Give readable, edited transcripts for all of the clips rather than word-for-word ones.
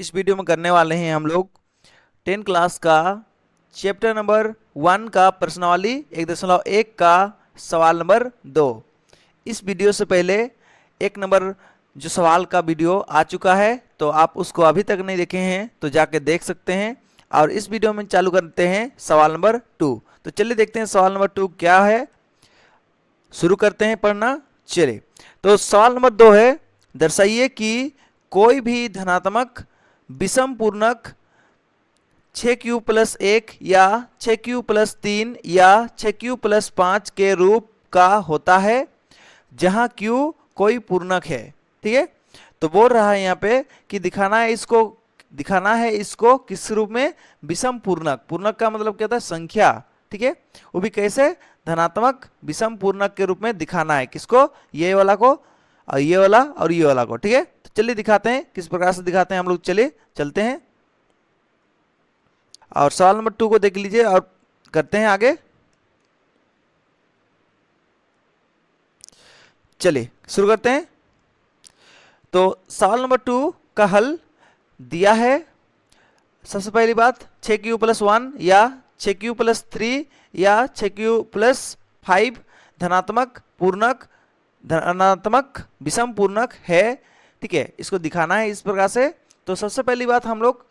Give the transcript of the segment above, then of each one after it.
इस वीडियो में करने वाले हैं हम लोग 10 क्लास का चैप्टर नंबर 1 का प्रश्नावली 1.1 का सवाल नंबर 2। इस वीडियो से पहले 1 नंबर जो सवाल का वीडियो आ चुका है, तो आप उसको अभी तक नहीं देखे हैं तो जाके देख सकते हैं। और इस वीडियो में चालू करते हैं सवाल नंबर 2। तो चलिए देखते हैं सवाल नंबर 2 क्या है, शुरू करते हैं पढ़ना। चलिए, तो सवाल नंबर 2 है, दर्शाइए कि कोई भी धनात्मक विषम पूर्णक 6q + 1 या 6q + 3 या 6q + 5 के रूप का होता है जहां q कोई पूर्णक है। ठीक है, तो बोल रहा है यहाँ पे कि दिखाना है इसको किस रूप में, विषम पूर्णक। पूर्णक का मतलब क्या होता है, संख्या। ठीक है, वो भी कैसे, धनात्मक विषम पूर्णक के रूप में दिखाना है। किसको, ये वाला को और ये वाला और ये वाला को। ठीक है, तो चलिए दिखाते हैं किस प्रकार से दिखाते हैं हम लोग। चलिए चलते हैं और सवाल नंबर 2 को देख लीजिए और करते हैं आगे। चलिए शुरू करते हैं। तो सवाल नंबर 2 का हल दिया है। सबसे पहली बात, 6q + 1 या 6q + 3 या 6q + 5 धनात्मक विषम पूर्णक है। ठीक है, इसको दिखाना है इस प्रकार से। तो सबसे पहली बात, हम लोग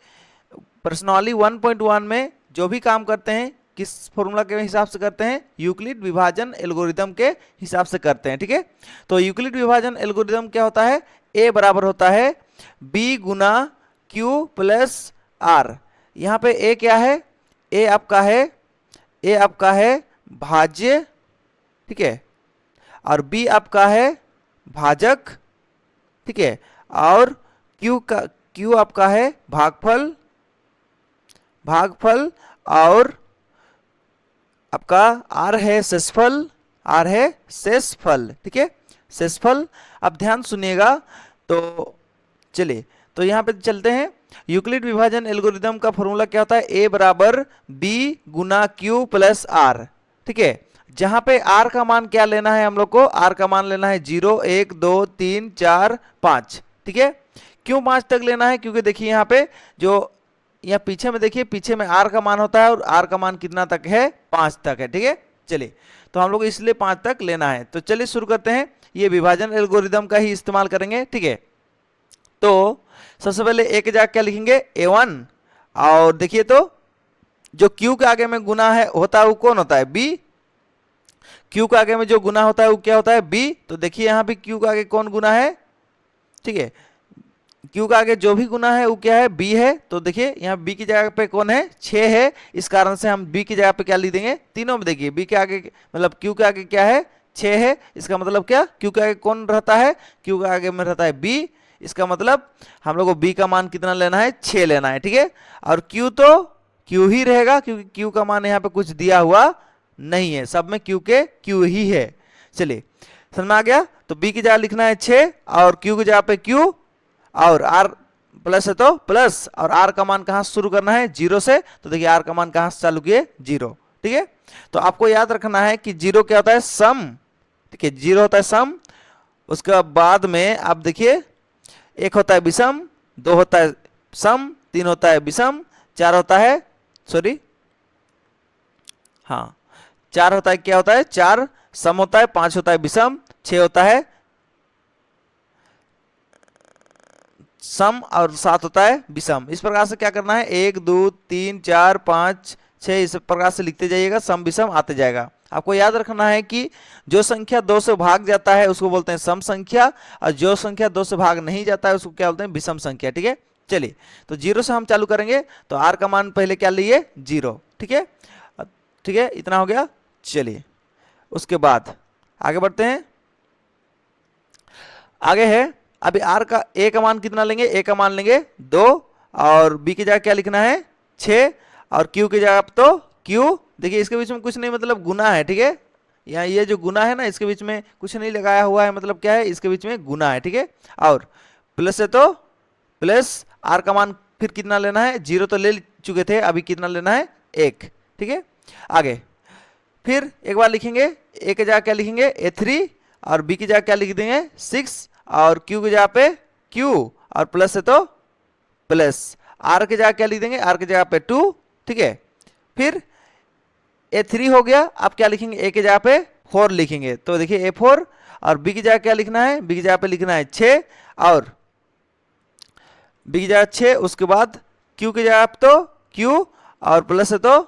प्रश्नावली 1.1 में जो भी काम करते हैं किस फॉर्मूला के हिसाब से करते हैं, यूक्लिड विभाजन एल्गोरिदम के हिसाब से करते हैं। ठीक है, तो यूक्लिड विभाजन एल्गोरिदम क्या होता है, a बराबर होता है b गुना q + r। यहाँ पे a क्या है, a आपका है भाज्य। ठीक है, और b आपका है भाजक। ठीक है, और q आपका है भागफल और आपका r है शेषफल। ठीक है, शेषफल। अब ध्यान सुनिएगा। तो चलिए, तो यहाँ पे चलते हैं। यूक्लिड विभाजन एल्गोरिदम का फॉर्मूला क्या होता है, a बराबर b गुना q + r। ठीक है, जहां पे r का मान क्या लेना है, हम लोग को r का मान लेना है 0, 1, 2, 3, 4, 5। ठीक है, क्यों 5 तक लेना है, क्योंकि देखिए यहाँ पे जो यहाँ पीछे में देखिए, पीछे में r का मान होता है और r का मान कितना तक है, 5 तक है। ठीक है, चलिए, तो हम लोग इसलिए 5 तक लेना है। तो चलिए शुरू करते हैं, ये विभाजन एल्गोरिदम का ही इस्तेमाल करेंगे। ठीक है, तो सबसे पहले a के जगह क्या लिखेंगे, a1। और देखिए, तो जो q के आगे में गुना है होता है वो कौन होता है, b। q के आगे में जो गुना होता है वो क्या होता है, b। तो देखिए यहाँ पे q के आगे कौन गुना है। ठीक है, q का आगे जो भी गुना है वो क्या है, b है। तो देखिए यहाँ b की जगह पे कौन है, 6 है। इस कारण से हम b की जगह पे क्या लिख देंगे, तीनों में देखिए b के आगे मतलब q के आगे क्या है, 6 है। इसका मतलब क्या, q के आगे कौन रहता है, q के आगे में रहता है b। इसका मतलब हम लोग को b का मान कितना लेना है, 6 लेना है। ठीक है, और q तो q ही रहेगा, क्योंकि q का मान यहाँ पे कुछ दिया हुआ नहीं है, सब में q के q ही है। चलिए समझ में आ गया। तो b की जगह लिखना है 6 और q की जगह पे q और r प्लस है तो प्लस, और r का मान कहाँ से शुरू करना है, 0 से। तो देखिए r का मान कहाँ से चालू किए, 0। ठीक है, तो आपको याद रखना है कि 0 क्या होता है, सम। ठीक है, 0 होता है सम। उसके बाद में आप देखिए, 1 होता है विषम, 2 होता है सम, 3 होता है विषम, 4 होता है, सॉरी हाँ 4 होता है, क्या होता है, 4 सम होता है, 5 होता है विषम, 6 होता है सम और 7 होता है विषम। इस प्रकार से क्या करना है, 1, 2, 3, 4, 5, 6 इस प्रकार से लिखते जाइएगा, सम विषम आते जाएगा। आपको याद रखना है कि जो संख्या 2 से भाग जाता है उसको बोलते हैं सम संख्या, और जो संख्या 2 से भाग नहीं जाता है उसको क्या बोलते हैं, विषम संख्या। ठीक है, चलिए, तो 0 से हम चालू करेंगे। तो r का मान पहले क्या लिए, 0। ठीक है, ठीक है, इतना हो गया। चलिए उसके बाद आगे बढ़ते हैं। आगे है, अभी a का मान कितना लेंगे, a का मान लेंगे 2, और b की जगह क्या लिखना है, 6, और q की जगह तो q। देखिए इसके बीच में कुछ नहीं, मतलब गुना है। ठीक है, यहाँ ये जो गुना है ना, इसके बीच में कुछ नहीं लगाया हुआ है, मतलब क्या है, इसके बीच में गुना है। ठीक है, और प्लस है तो प्लस, r का मान फिर कितना लेना है, 0 तो ले चुके थे, अभी कितना लेना है, 1। ठीक है, आगे फिर एक बार लिखेंगे, a की जगह क्या लिखेंगे, a3, और b की जगह क्या लिख देंगे, 6, और q की जगह पे q, और प्लस है तो प्लस आर के जगह क्या लिख देंगे, आर के जगह पे 2, ठीक है। फिर A3 हो गया, आप क्या लिखेंगे, ए के जगह पे 4 लिखेंगे, तो देखिए A4, और बी की जगह क्या लिखना है, बी की जगह पे लिखना है 6, और बी की जगह 6, उसके बाद क्यू की जगह पे तो क्यू, और प्लस है तो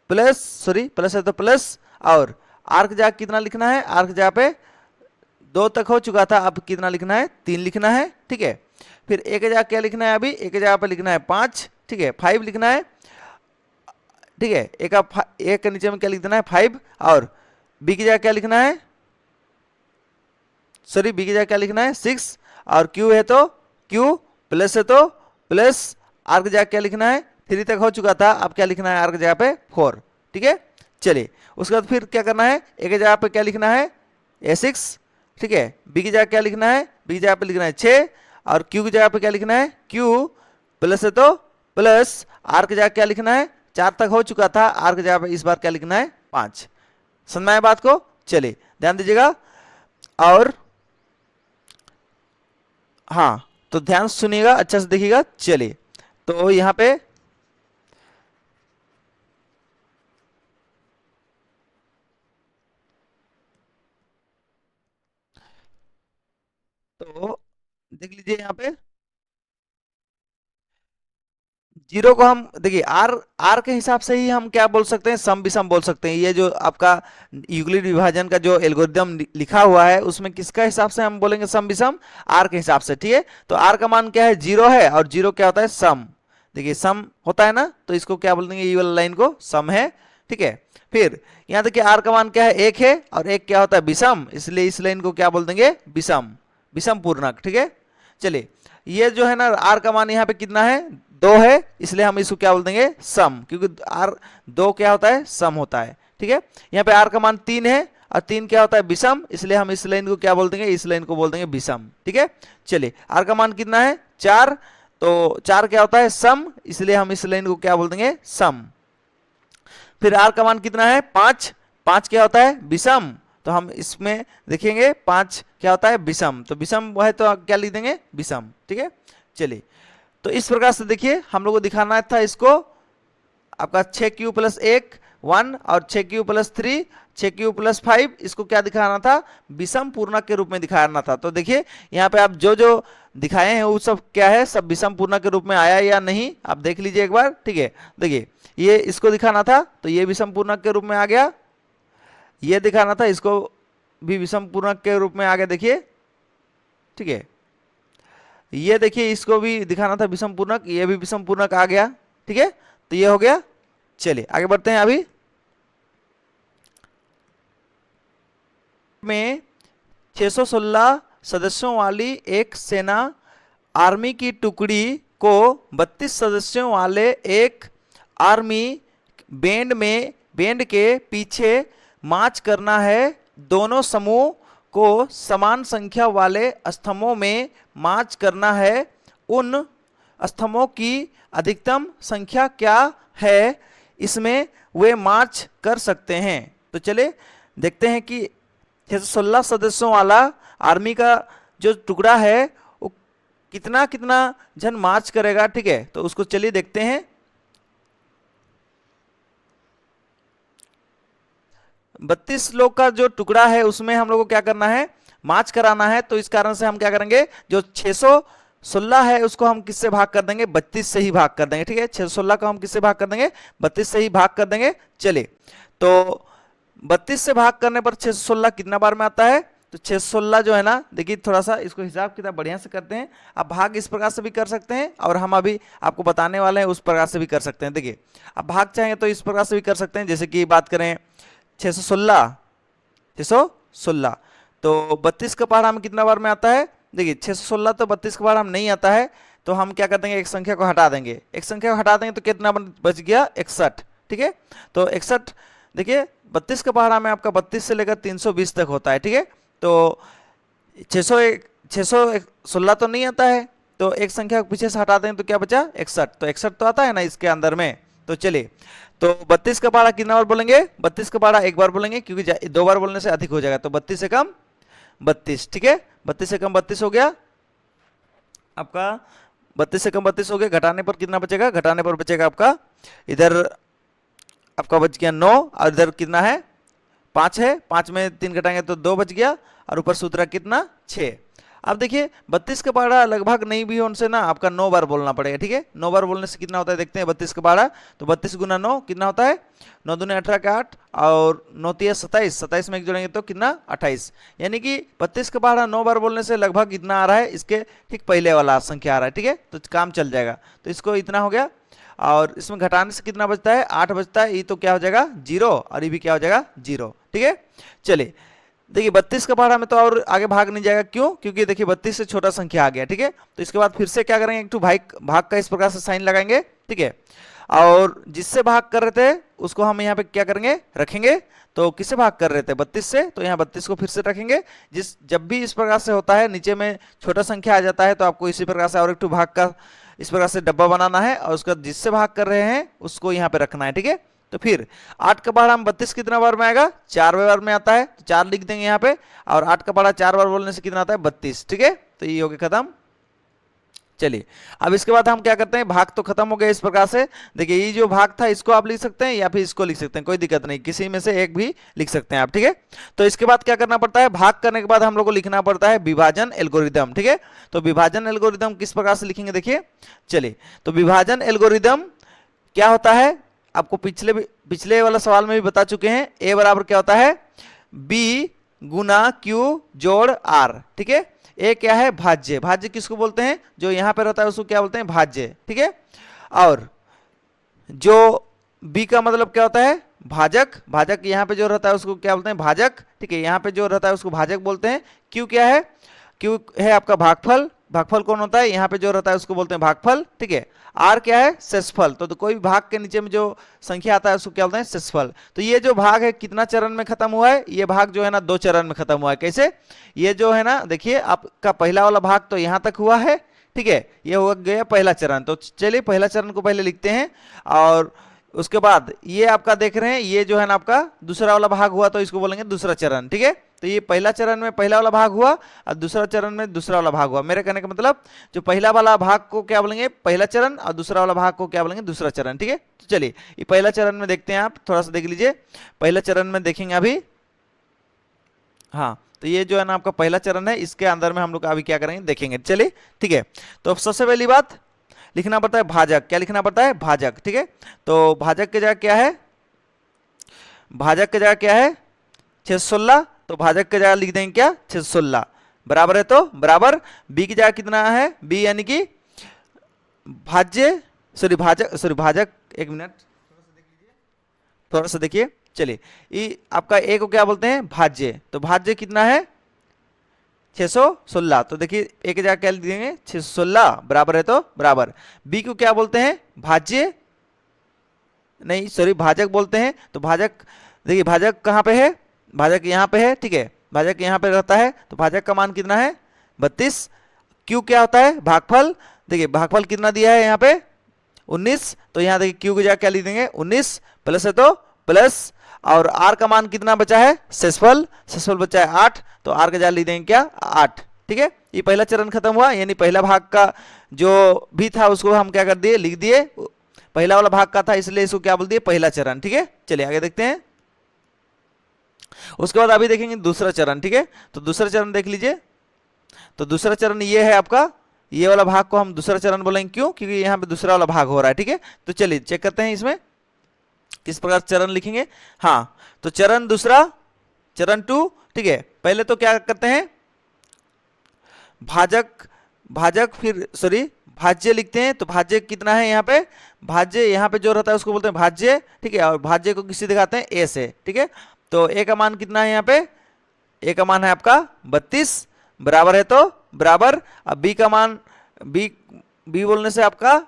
प्लस, सॉरी प्लस है तो प्लस, और आर की जगह कितना लिखना है, आर की जगह पे 2 तक हो चुका था, अब कितना लिखना है, 3 लिखना है, ठीक है। फिर ए के जगह क्या लिखना है, अभी ए के जगह पे लिखना है 5, ठीक है, 5 लिखना है, ठीक है। ए के नीचे में क्या लिख देना है 5, और बी की जगह क्या लिखना है, सॉरी बी की जगह क्या लिखना है 6, और क्यू है तो क्यू, प्लस है तो प्लस, आर की जगह क्या लिखना है 3 तक हो चुका था, अब क्या लिखना है आर की जगह पे 4, ठीक है। चलिए उसके बाद फिर क्या करना है, ए की जगह पे क्या लिखना है A6, ठीक है। बी की जगह क्या लिखना है, बी की जगह पे लिखना है 6, और क्यू की जगह पे क्या लिखना है क्यू, प्लस है तो प्लस, आर की जगह क्या लिखना है 4 तक हो चुका था, आर की जगह पे इस बार क्या लिखना है 5। समझ में आया बात को, चलिए ध्यान दीजिएगा। और हाँ, तो ध्यान सुनिएगा, अच्छा से देखिएगा। चलिए तो यहाँ पे तो देख लीजिए, यहाँ पे जीरो को हम देखिए आर, आर के हिसाब से ही हम क्या बोल सकते हैं, सम विषम बोल सकते हैं। ये जो आपका यूक्लिड विभाजन का जो एल्गोरिदम लिखा हुआ है उसमें किसका हिसाब से हम बोलेंगे सम विषम, आर के हिसाब से, ठीक है। तो आर का मान क्या है, 0 है, और 0 क्या होता है, सम। देखिए सम होता है ना, तो इसको क्या बोल देंगे, ये वाला लाइन को सम है, ठीक है। फिर यहाँ देखिए आर का मान क्या है, 1 है, और 1 क्या होता है विषम, इसलिए इस लाइन को क्या बोल देंगे, विषम, विषम पूर्णक, ठीक है। चलिए ये जो है ना आर का मान यहाँ पे कितना है, 2 है, इसलिए हम इसको क्या बोल देंगे, सम, क्योंकि आर 2 क्या होता है, सम होता है, ठीक है। यहाँ पे आर का मान 3 है, और 3 क्या होता है, विषम, इसलिए हम इस लाइन को क्या बोल देंगे, इस लाइन को बोल देंगे विषम, ठीक है। चलिए आर का मान कितना है, 4, तो 4 क्या होता है, सम, इसलिए हम इस लाइन को क्या बोल देंगे, सम। फिर आर का मान कितना है, 5, 5 क्या होता है, विषम, तो हम इसमें देखेंगे 5 क्या होता है, विषम, तो विषम है तो क्या लिख देंगे, विषम, ठीक है। चलिए तो इस प्रकार से देखिए हम लोग को दिखाना था इसको, आपका 6Q प्लस 1 1, और 6Q प्लस 3 6Q प्लस 5, इसको क्या दिखाना था, विषम पूर्णक के रूप में दिखाना था। तो देखिए यहाँ पे आप जो जो दिखाए हैं वो सब क्या है, सब विषम पूर्णक के रूप में आया या नहीं, आप देख लीजिए एक बार, ठीक है। देखिए ये इसको दिखाना था, तो ये विषम पूर्णक के रूप में आ गया, ये दिखाना था, इसको भी विषम पूर्णक के रूप में आ गया, देखिए, ठीक है। ये देखिए इसको भी दिखाना था विषम पूर्णक, ये भी विषम पूर्णक आ गया, ठीक है। तो ये हो गया। चलिए आगे बढ़ते हैं। अभी में 616 सदस्यों वाली एक सेना आर्मी की टुकड़ी को 32 सदस्यों वाले एक आर्मी बैंड के पीछे मार्च करना है। दोनों समूह को समान संख्या वाले स्तंभों में मार्च करना है। उन स्तंभों की अधिकतम संख्या क्या है, इसमें वे मार्च कर सकते हैं। तो चलिए देखते हैं कि 616 सदस्यों वाला आर्मी का जो टुकड़ा है वो कितना कितना जन मार्च करेगा, ठीक है। तो उसको चलिए देखते हैं। 32 लोग का जो टुकड़ा है उसमें हम लोग को क्या करना है, मार्च कराना है। तो इस कारण से हम क्या करेंगे, जो 616 है उसको हम किससे भाग कर देंगे, 32 से ही भाग कर देंगे, ठीक है। 616 को हम किससे भाग कर देंगे, 32 से ही भाग कर देंगे। चलिए तो 32 से भाग करने पर 616 कितना बार में आता है, तो 616 जो है ना, देखिए थोड़ा सा इसको हिसाब किताब बढ़िया से करते हैं। आप भाग इस प्रकार से भी कर सकते हैं, और हम अभी आपको बताने वाले हैं उस प्रकार से भी कर सकते हैं। देखिए आप भाग चाहेंगे तो इस प्रकार से भी कर सकते हैं, जैसे कि बात करें 616 तो 32 का पहाड़ा में कितना बार में आता है, देखिए 616 तो 32 का पहाड़ा में नहीं आता है, तो हम क्या कर देंगे, एक संख्या को हटा देंगे। एक संख्या को हटा देंगे तो कितना बच गया, 61, ठीक है। तो 61 देखिए 32 का पहाड़ा में आपका 32 से लेकर 320 तक होता है, ठीक है। तो 616 तो नहीं आता है, तो एक संख्या को पीछे से हटा दें तो क्या बचा, 61, तो 61 तो आता है ना इसके अंदर में। तो चलिए तो 32 का पहाड़ा कितना बार बोलेंगे, 32 का पहाड़ा एक बार बोलेंगे, क्योंकि 2 बार बोलने से अधिक हो जाएगा। तो 32 से कम 32, ठीक है, 32 से कम 32 हो गया आपका 32 से कम 32 हो गया, घटाने पर कितना बचेगा, घटाने पर बचेगा आपका इधर आपका बच गया 9 और इधर कितना है 5 है, 5 में 3 घटाएंगे तो 2 बच गया और ऊपर सूत्र कितना 6। अब देखिए 32 का पहाड़ा लगभग नहीं भी उनसे ना आपका 9 बार बोलना पड़ेगा, ठीक है। 9 बार बोलने से कितना होता है देखते हैं 32 का पहाड़ा, तो 32 गुना 9 कितना होता है 9 दूनी 18 का 8 और 9 तिया 27, 27 में एक जोड़ेंगे तो कितना 28, यानी कि 32 का पहाड़ा 9 बार बोलने से लगभग कितना आ रहा है, इसके ठीक पहले वाला संख्या आ रहा है, ठीक है, तो काम चल जाएगा। तो इसको इतना हो गया और इसमें घटाने से कितना बचता है 8 बचता है, ये तो क्या हो जाएगा 0 और ये भी क्या हो जाएगा 0, ठीक है। चलिए देखिए 32 का पहाड़ा में तो और आगे भाग नहीं जाएगा, क्यों, क्योंकि देखिए 32 से छोटा संख्या आ गया, ठीक है। तो इसके बाद फिर से क्या करेंगे, एक तो भाग का इस प्रकार से साइन लगाएंगे, ठीक है, और जिससे भाग कर रहे थे उसको हम यहाँ पे क्या करेंगे रखेंगे, तो किससे भाग कर रहे थे 32 से, तो यहाँ 32 को फिर से रखेंगे। जब भी इस प्रकार से होता है नीचे में छोटा संख्या आ जाता है तो आपको इसी प्रकार से और एक भाग का इस प्रकार से डब्बा बनाना है और उसका जिससे भाग कर रहे हैं उसको यहाँ पे रखना है, ठीक है। तो फिर 8 का पहाड़ा हम 32 कितना बार में आएगा 4 बार में आता है, तो 4 लिख देंगे यहाँ पे, और 8 का पहाड़ा 4 बार बोलने से कितना आता है 32, ठीक है। तो ये हो गया खत्म। चलिए अब इसके बाद हम क्या करते हैं, भाग तो खत्म हो गया इस प्रकार से। देखिए ये जो भाग था इसको आप लिख सकते हैं या फिर इसको लिख सकते हैं, कोई दिक्कत नहीं, किसी में से एक भी लिख सकते हैं आप, ठीक है। तो इसके बाद क्या करना पड़ता है, भाग करने के बाद हम लोग को लिखना पड़ता है विभाजन एल्गोरिदम, ठीक है। तो विभाजन एल्गोरिदम किस प्रकार से लिखेंगे देखिए। चलिए तो विभाजन एल्गोरिदम क्या होता है, आपको पिछले वाला सवाल में भी बता चुके हैं, ए बराबर क्या होता है बी गुना क्यू जोड़ आर, ठीक है। ए क्या है भाज्य, भाज्य किसको बोलते हैं, जो यहां पर रहता है उसको क्या बोलते हैं भाज्य, ठीक है। और जो बी का मतलब क्या होता है भाजक, भाजक यहाँ पे जो रहता है उसको क्या बोलते हैं भाजक, ठीक है, यहाँ पे जो रहता है उसको भाजक बोलते हैं। क्यू क्या है, क्यू है आपका भागफल, भागफल कौन होता है यहाँ पे जो रहता है उसको बोलते हैं भागफल, ठीक है। आर क्या है शेषफल, तो कोई भी भाग के नीचे में जो संख्या आता है उसको क्या बोलते हैं शेषफल। तो ये जो भाग है कितना चरण में खत्म हुआ है, ये भाग जो है ना 2 चरण में खत्म हुआ है। कैसे, ये जो है ना देखिए आपका पहला वाला भाग तो यहाँ तक हुआ है, ठीक है, ये हो गया पहला चरण। तो चलिए पहला चरण को पहले लिखते हैं और उसके बाद ये आपका देख रहे हैं ये जो है ना आपका दूसरा वाला भाग हुआ तो इसको बोलेंगे दूसरा चरण, ठीक है। तो ये पहला चरण में पहला वाला भाग हुआ और दूसरा चरण में दूसरा वाला भाग हुआ। मेरे कहने का मतलब जो पहला वाला भाग को क्या बोलेंगे पहला चरण और दूसरा वाला भाग को क्या बोलेंगे दूसरा चरण, ठीक है। तो चलिए ये पहला चरण में देखते हैं, आप थोड़ा सा देख लीजिए, पहला चरण में देखेंगे अभी, हाँ तो ये जो है ना आपका पहला चरण है, इसके अंदर में हम लोग अभी क्या करेंगे देखेंगे, चलिए ठीक है। तो सबसे पहली बात लिखना पड़ता है भाजक, क्या लिखना पड़ता है भाजक, ठीक है। तो भाजक की जगह क्या है, भाजक की जगह क्या है 616, तो भाजक की जगह लिख देंगे क्या 616 बराबर है, तो बराबर बी की जगह कितना है बी यानी कि भाज्य भाजक, एक मिनट थोड़ा सा देखिए, चलिए ये आपका ए को क्या बोलते हैं भाज्य, तो भाज्य कितना है 616, तो देखिए ए की जगह क्या लिख देंगे 616 बराबर है, तो बराबर बी को क्या बोलते हैं भाज्य नहीं सॉरी भाजक बोलते हैं। तो भाजक देखिए भाजक कहाँ पे है, भाजक यहाँ पे है, ठीक है, भाजक यहाँ पे रहता है, तो भाजक का मान कितना है 32। क्यू क्या होता है भागफल, देखिए भागफल कितना दिया है यहाँ पे 19, तो यहाँ देखिए क्यू की जगह क्या लिख देंगे 19 प्लस है तो प्लस, और आर का मान कितना बचा है शेषफल, शेषफल बचा है 8, तो आर का जगह लिख देंगे क्या 8, ठीक है। ये पहला चरण खत्म हुआ, यानी पहला भाग का जो भी था उसको हम क्या कर दिए लिख दिए, पहला वाला भाग का था इसलिए इसको क्या बोल दिए पहला चरण, ठीक है। चलिए आगे देखते हैं, उसके बाद अभी देखेंगे दूसरा चरण, ठीक है। तो दूसरा चरण देख लीजिए, तो दूसरा चरण ये है आपका, ये वाला भाग को हम दूसरा चरण बोलेंगे, क्यों क्योंकि यहाँ पे दूसरा वाला भाग हो रहा है, ठीक है। तो चलिए चेक करते हैं इसमें किस प्रकार चरण लिखेंगे। हाँ तो चरण दूसरा चरण 2, ठीक है। पहले तो क्या करते हैं भाजक फिर सॉरी भाज्य लिखते हैं, तो भाज्य कितना है यहाँ पे, भाज्य यहाँ पे जो रहता है उसको बोलते हैं भाज्य, ठीक है, और भाज्य को किसी दिखाते हैं ए से, ठीक है। तो ए का मान कितना है यहाँ पे, ए का मान है आपका 32 बराबर है, तो बराबर अब बी का मान बी बोलने से आपका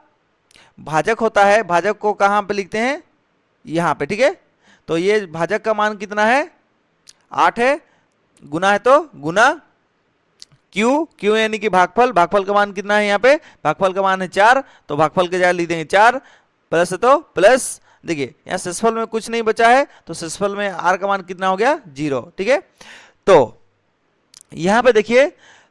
भाजक होता है, भाजक को कहाँ पे लिखते हैं यहाँ पे, ठीक है। तो ये भाजक का मान कितना है 8 है, गुना है तो गुना क्यू यानी कि भागफल, भागफल का मान कितना है यहाँ पे, भागफल का मान है 4, तो भागफल के जगह लिख देंगे 4 प्लस है तो प्लस, देखिए यहाँ शेषफल में कुछ नहीं बचा है, तो शेषफल में आर का मान कितना हो गया 0, ठीक है। तो यहाँ पे देखिए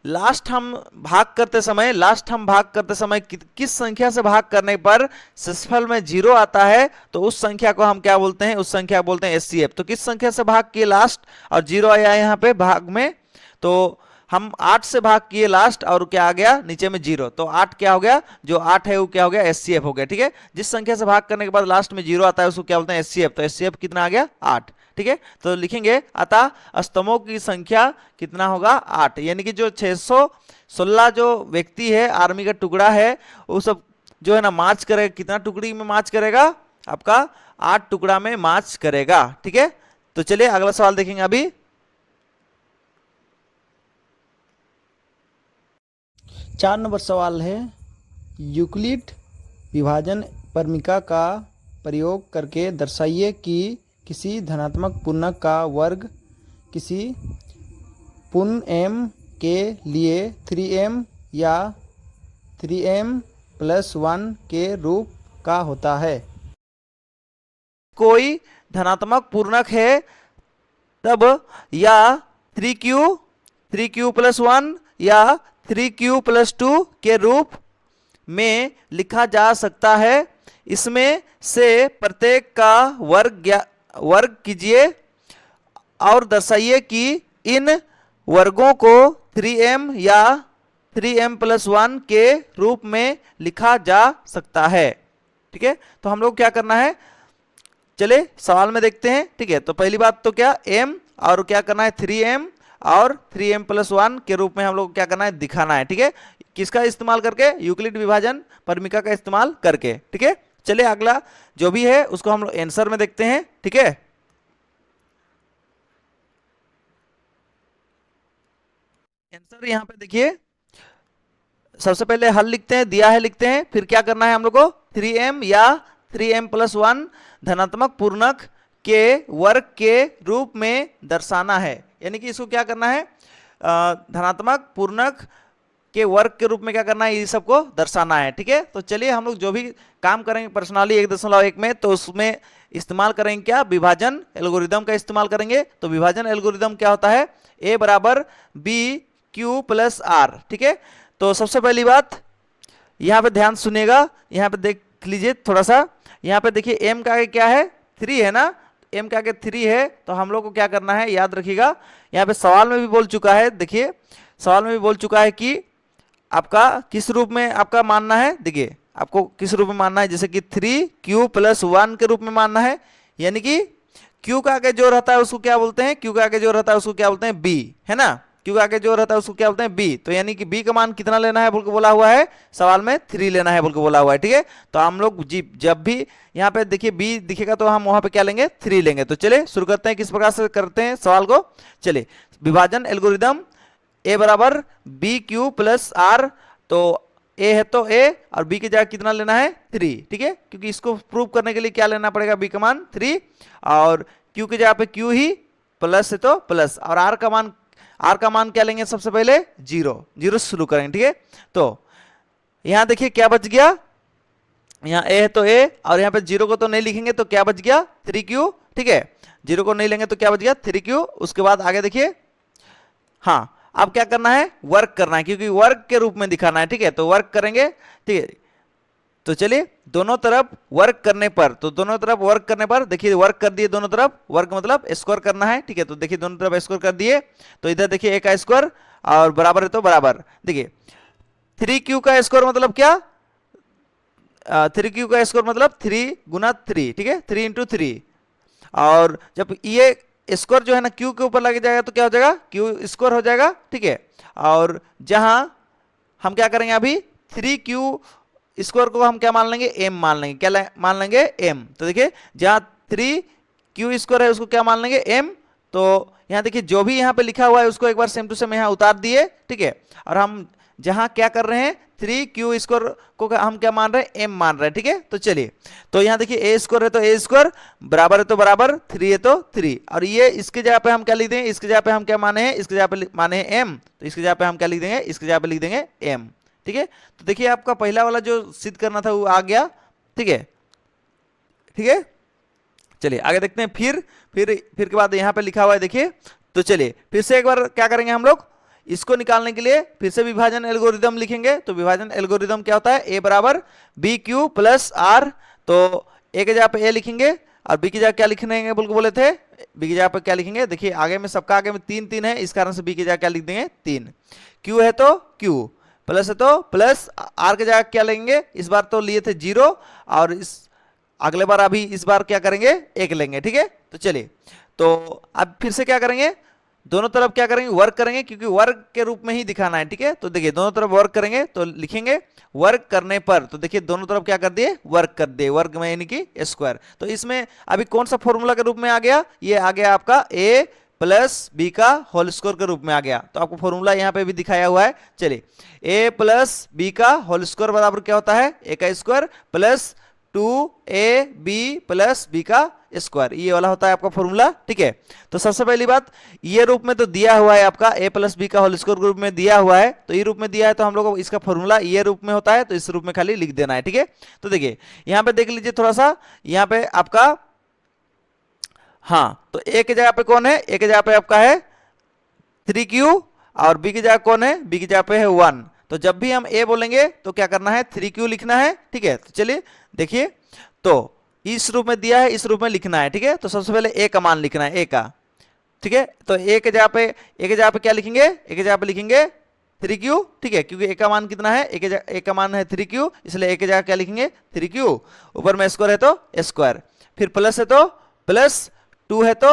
लास्ट हम भाग करते समय किस संख्या से भाग करने पर शेषफल में 0 आता है, तो उस संख्या को हम क्या बोलते हैं, उस संख्या को बोलते हैं एचसीएफ। तो किस संख्या से भाग किए लास्ट और 0 आया यहाँ पे भाग में, तो हम 8 से भाग किए लास्ट और क्या आ गया नीचे में 0, तो 8 क्या हो गया, जो 8 है वो क्या हो गया, एचसीएफ हो गया। ठीक है, जिस संख्या से भाग करने के बाद लास्ट में 0 आता है उसको क्या बोलते हैं, एचसीएफ। तो एचसीएफ कितना आ गया, 8। ठीक है, तो लिखेंगे अतः स्तंभों की संख्या कितना होगा, 8। यानी कि जो 616 जो व्यक्ति है, आर्मी का टुकड़ा है, वो सब जो है ना मार्च करेगा, कितना टुकड़ी में मार्च करेगा, आपका 8 टुकड़ा में मार्च करेगा। ठीक है, तो चलिए अगला सवाल देखेंगे अभी। 4 नंबर सवाल है, यूक्लिड विभाजन परमिका का प्रयोग करके दर्शाइए कि किसी धनात्मक पूर्णांक का वर्ग किसी पूर्ण m के लिए 3m या 3m + 1 के रूप का होता है। कोई धनात्मक पूर्णांक है तब या 3q + 1 या 3q + 2 के रूप में लिखा जा सकता है। इसमें से प्रत्येक का वर्ग कीजिए और दर्शाइए कि इन वर्गों को 3m या 3m + 1 के रूप में लिखा जा सकता है। ठीक है, तो हम लोग क्या करना है, चले सवाल में देखते हैं। ठीक है, तो पहली बात तो क्या m और क्या करना है 3m और 3m + 1 के रूप में हम लोग क्या करना है, दिखाना है। ठीक है, किसका इस्तेमाल करके, यूक्लिड विभाजन परमिका का इस्तेमाल करके। ठीक है, चलिए अगला जो भी है उसको हम लोग आंसर में देखते हैं। ठीक है, आंसर यहां पे देखिए, सबसे पहले हल लिखते हैं, दिया है लिखते हैं, फिर क्या करना है हम लोग को 3m या 3m + 1 धनात्मक पूर्णांक के वर्ग के रूप में दर्शाना है। यानी कि इसको क्या करना है, धनात्मक पूर्णांक के वर्ग के रूप में क्या करना है, ये सबको दर्शाना है। ठीक है, तो चलिए हम लोग जो भी काम करेंगे प्रश्नावली 1.1 में, तो उसमें इस्तेमाल करेंगे क्या, विभाजन एल्गोरिदम का इस्तेमाल करेंगे। तो विभाजन एल्गोरिदम क्या होता है, a = bq + r। ठीक है, तो सबसे पहली बात यहाँ पे ध्यान सुनिएगा, यहाँ पे देख लीजिए थोड़ा सा, यहाँ पे देखिए m का आगे क्या है, 3 है ना, m का आगे 3 है, तो हम लोग को क्या करना है, याद रखिएगा, यहाँ पे सवाल में भी बोल चुका है, देखिए सवाल में भी बोल चुका है कि आपका किस रूप में आपका मानना है, देखिए आपको किस रूप में मानना है, जैसे कि 3q + 1 के रूप में मानना है। यानी कि q का आगे जो रहता है उसको क्या बोलते हैं, q का आगे जो रहता है उसको क्या बोलते हैं, b, है ना, q का आगे जो रहता है उसको क्या बोलते हैं, b। तो यानी कि b का मान कितना लेना है बोल के बोला हुआ है, सवाल में 3 लेना है बोल के बोला हुआ है। ठीक है, तो हम लोग जब भी यहाँ पे देखिए b दिखेगा तो हम वहां पे क्या लेंगे, 3 लेंगे। तो चलिए शुरू करते हैं, किस प्रकार से करते हैं सवाल को। चलिए विभाजन एल्गोरिदम a = bq + r, तो a है तो a और b की जगह कितना लेना है, 3। ठीक है, क्योंकि इसको प्रूव करने के लिए क्या लेना पड़ेगा, b का मान 3, और q की जगह पे q ही, प्लस है तो प्लस, और r का मान क्या लेंगे, सबसे पहले 0 से शुरू करेंगे। ठीक है, तो यहां देखिए क्या बच गया, यहाँ a है तो a और यहाँ पे 0 को तो नहीं लिखेंगे, तो क्या बच गया, 3q। ठीक है, 0 को नहीं लेंगे तो क्या बच गया, 3q। उसके बाद आगे देखिए, हाँ अब क्या करना है, वर्क करना है, क्योंकि वर्क के रूप में दिखाना है। ठीक है, तो वर्क करेंगे। ठीक है, तो चलिए दोनों तरफ वर्क करने पर, तो दोनों तरफ वर्क करने पर देखिए वर्क कर दिए दोनों तरफ, वर्क मतलब स्क्वायर करना है। ठीक है, तो देखिए दोनों तरफ स्क्वायर कर दिए, तो इधर देखिए a का स्क्वायर और बराबर है तो बराबर, देखिए 3q का स्क्वायर मतलब क्या, 3q का स्क्वायर मतलब 3 × 3। ठीक है, 3 × 3, और जब ये स्क्वायर जो है ना q के ऊपर लग जाएगा तो क्या हो जाएगा, q स्क्वायर हो जाएगा। ठीक है, और जहां हम क्या करेंगे अभी, 3q स्क्वायर को हम क्या मान लेंगे, m मान लेंगे, क्या मान लेंगे, m। तो देखिए जहां 3q स्क्वायर है उसको क्या मान लेंगे, m। तो यहाँ देखिए जो भी यहाँ पे लिखा हुआ है उसको एक बार सेम टू सेम यहाँ उतार दिए। ठीक है, और हम जहां क्या कर रहे हैं, 3q स्क्वायर को हम क्या मान रहे हैं, m मान रहे हैं। ठीक है, तो चलिए, तो यहाँ देखिए a स्क्वायर है तो a स्क्वायर, बराबर है तो बराबर, 3 है तो 3, और ये इसके जगह पे हम क्या लिख देंगे, इसके जगह पे हम क्या माने हैं, इसके जगह पे माने हैं m, तो इसके जगह पे हम क्या लिख देंगे, इसके जगह पे लिख देंगे m। ठीक है, तो देखिए आपका पहला वाला जो सिद्ध करना था वो आ गया। ठीक है, ठीक है, चलिए आगे देखते हैं। फिर के बाद यहाँ पे लिखा हुआ है देखिए, तो चलिए फिर से एक बार क्या करेंगे हम लोग, इसको निकालने के लिए फिर से विभाजन एल्गोरिदम लिखेंगे। तो विभाजन एल्गोरिदम क्या होता है, ए बराबर बी क्यू प्लस आर। तो ए के जगह पे ए लिखेंगे और बी की जगह क्या लिखने बोल के बोले थे, बी की जगह पे क्या लिखेंगे, देखिए आगे में सबका आगे में 3 3 है, इस कारण से बी की जगह क्या लिख देंगे 3। क्यू है तो क्यू, प्लस है तो प्लस, आर के जगह क्या लेंगे, इस बार तो लिए थे 0 और इस अगले बार अभी इस बार क्या करेंगे 1 लेंगे। ठीक है, तो चलिए तो अब फिर से क्या करेंगे, दोनों तरफ क्या करेंगे वर्क करेंगे, क्योंकि वर्क के रूप में ही दिखाना है। ठीक है, तो देखिए दोनों तरफ वर्क करेंगे तो लिखेंगे वर्क करने पर, तो देखिए दोनों तरफ क्या कर दिए वर्क कर दिए, वर्क में यानी कि स्क्वायर। तो इसमें अभी कौन सा फॉर्मूला के रूप में आ गया, ये आ गया आपका ए प्लस बी का होल स्क्वायर के रूप में आ गया। तो आपको फॉर्मूला यहाँ पे भी दिखाया हुआ है। चलिए ए प्लस बी का होल स्क्वायर बराबर क्या होता है, ए का square plus 2ab plus B का स्क्वायर, ये वाला होता है आपका फॉर्मूला। ठीक है, तो सबसे पहली बात ये रूप में तो दिया हुआ है आपका ए प्लस बी का होल स्क्वायर रूप में दिया हुआ है, तो ये रूप में दिया है तो हम लोग को इसका फॉर्मूला ये रूप में होता है, तो इस रूप में खाली लिख देना है। ठीक है, तो देखिए यहाँ पे देख लीजिए थोड़ा सा, यहाँ पे आपका हाँ, तो ए के जगह पे कौन है, ए के जगह पे आपका है 3q और बी की जगह कौन है, बी की जगह पे है 1। तो जब भी हम ए बोलेंगे तो क्या करना है 3q लिखना है। ठीक है, तो चलिए देखिए, तो इस रूप में दिया है, इस रूप में लिखना है। ठीक है, तो सबसे पहले ए का मान लिखना है, ए का। ठीक है, तो ए के जगह पे क्या लिखेंगे, ए के जगह पे लिखेंगे 3q। ठीक है, क्योंकि ए का मान कितना है, ए का मान है 3q, इसलिए ए के जगह क्या लिखेंगे 3q, ऊपर में स्क्वायर है तो स्क्वायर, फिर प्लस है तो प्लस, 2 है तो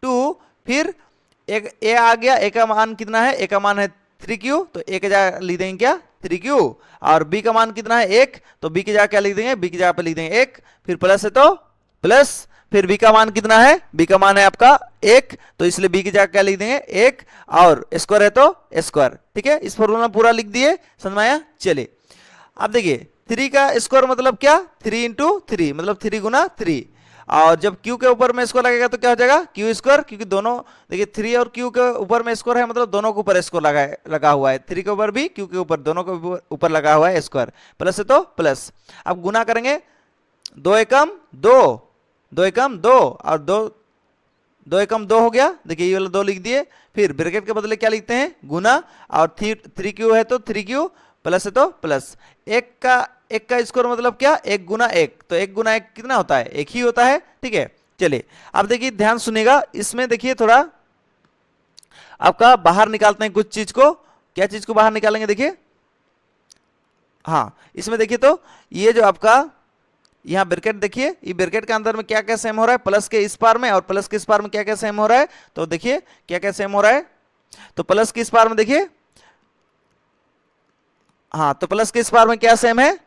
2, फिर एक ए आ गया, ए का मान कितना है, ए का मान है 3q, तो ए के जगह लिख देंगे क्या 3q, और बी का मान कितना है 1, तो बी की जगह क्या लिख देंगे, बी की जगह पे लिख देंगे 1, फिर प्लस है तो प्लस, फिर बी का मान कितना है, बी का मान है आपका 1, तो इसलिए बी की जगह क्या लिख देंगे 1, और स्क्वायर है तो स्क्वायर। ठीक है, इस फॉर्मूला पूरा लिख दिए, समझ में आया। चलिए अब देखिए 3 का स्क्वायर मतलब क्या, 3 इंटू 3 मतलब 3 गुना 3, और जब q के ऊपर में स्क्वायर लगेगा तो क्या हो जाएगा q स्क्वायर, क्योंकि दोनों देखिए 3 और q के ऊपर में स्क्वायर है, मतलब दोनों के ऊपर स्क्वायर लगा हुआ है, 3 के ऊपर भी q के ऊपर, दोनों के ऊपर लगा हुआ है स्क्वायर, प्लस है तो प्लस। अब गुना करेंगे, 2 एकम 2, 2 एकम 2 और 2 एकम 2 हो गया, देखिए ये वाला 2 लिख दिए, फिर ब्रैकेट के बदले क्या लिखते हैं गुना, और 3q है तो 3q, प्लस है तो प्लस। एक का स्क्वायर मतलब क्या, 1 गुना 1, तो 1 गुना 1 कितना होता है, 1 ही होता है। ठीक है, चलिए अब देखिए ध्यान सुनिएगा, इसमें देखिए थोड़ा आपका बाहर निकालते हैं कुछ चीज को, क्या चीज को बाहर निकालेंगे देखिए, हाँ इसमें देखिए तो ये जो आपका यहाँ ब्रैकेट देखिए, ये ब्रैकेट के अंदर में क्या क्या सेम हो रहा है, प्लस के इस पार में और प्लस के इस पार में क्या क्या सेम हो रहा है, तो देखिए क्या क्या सेम हो रहा है, तो प्लस के इस पार में देखिए, हाँ तो प्लस के इस पार में क्या सेम है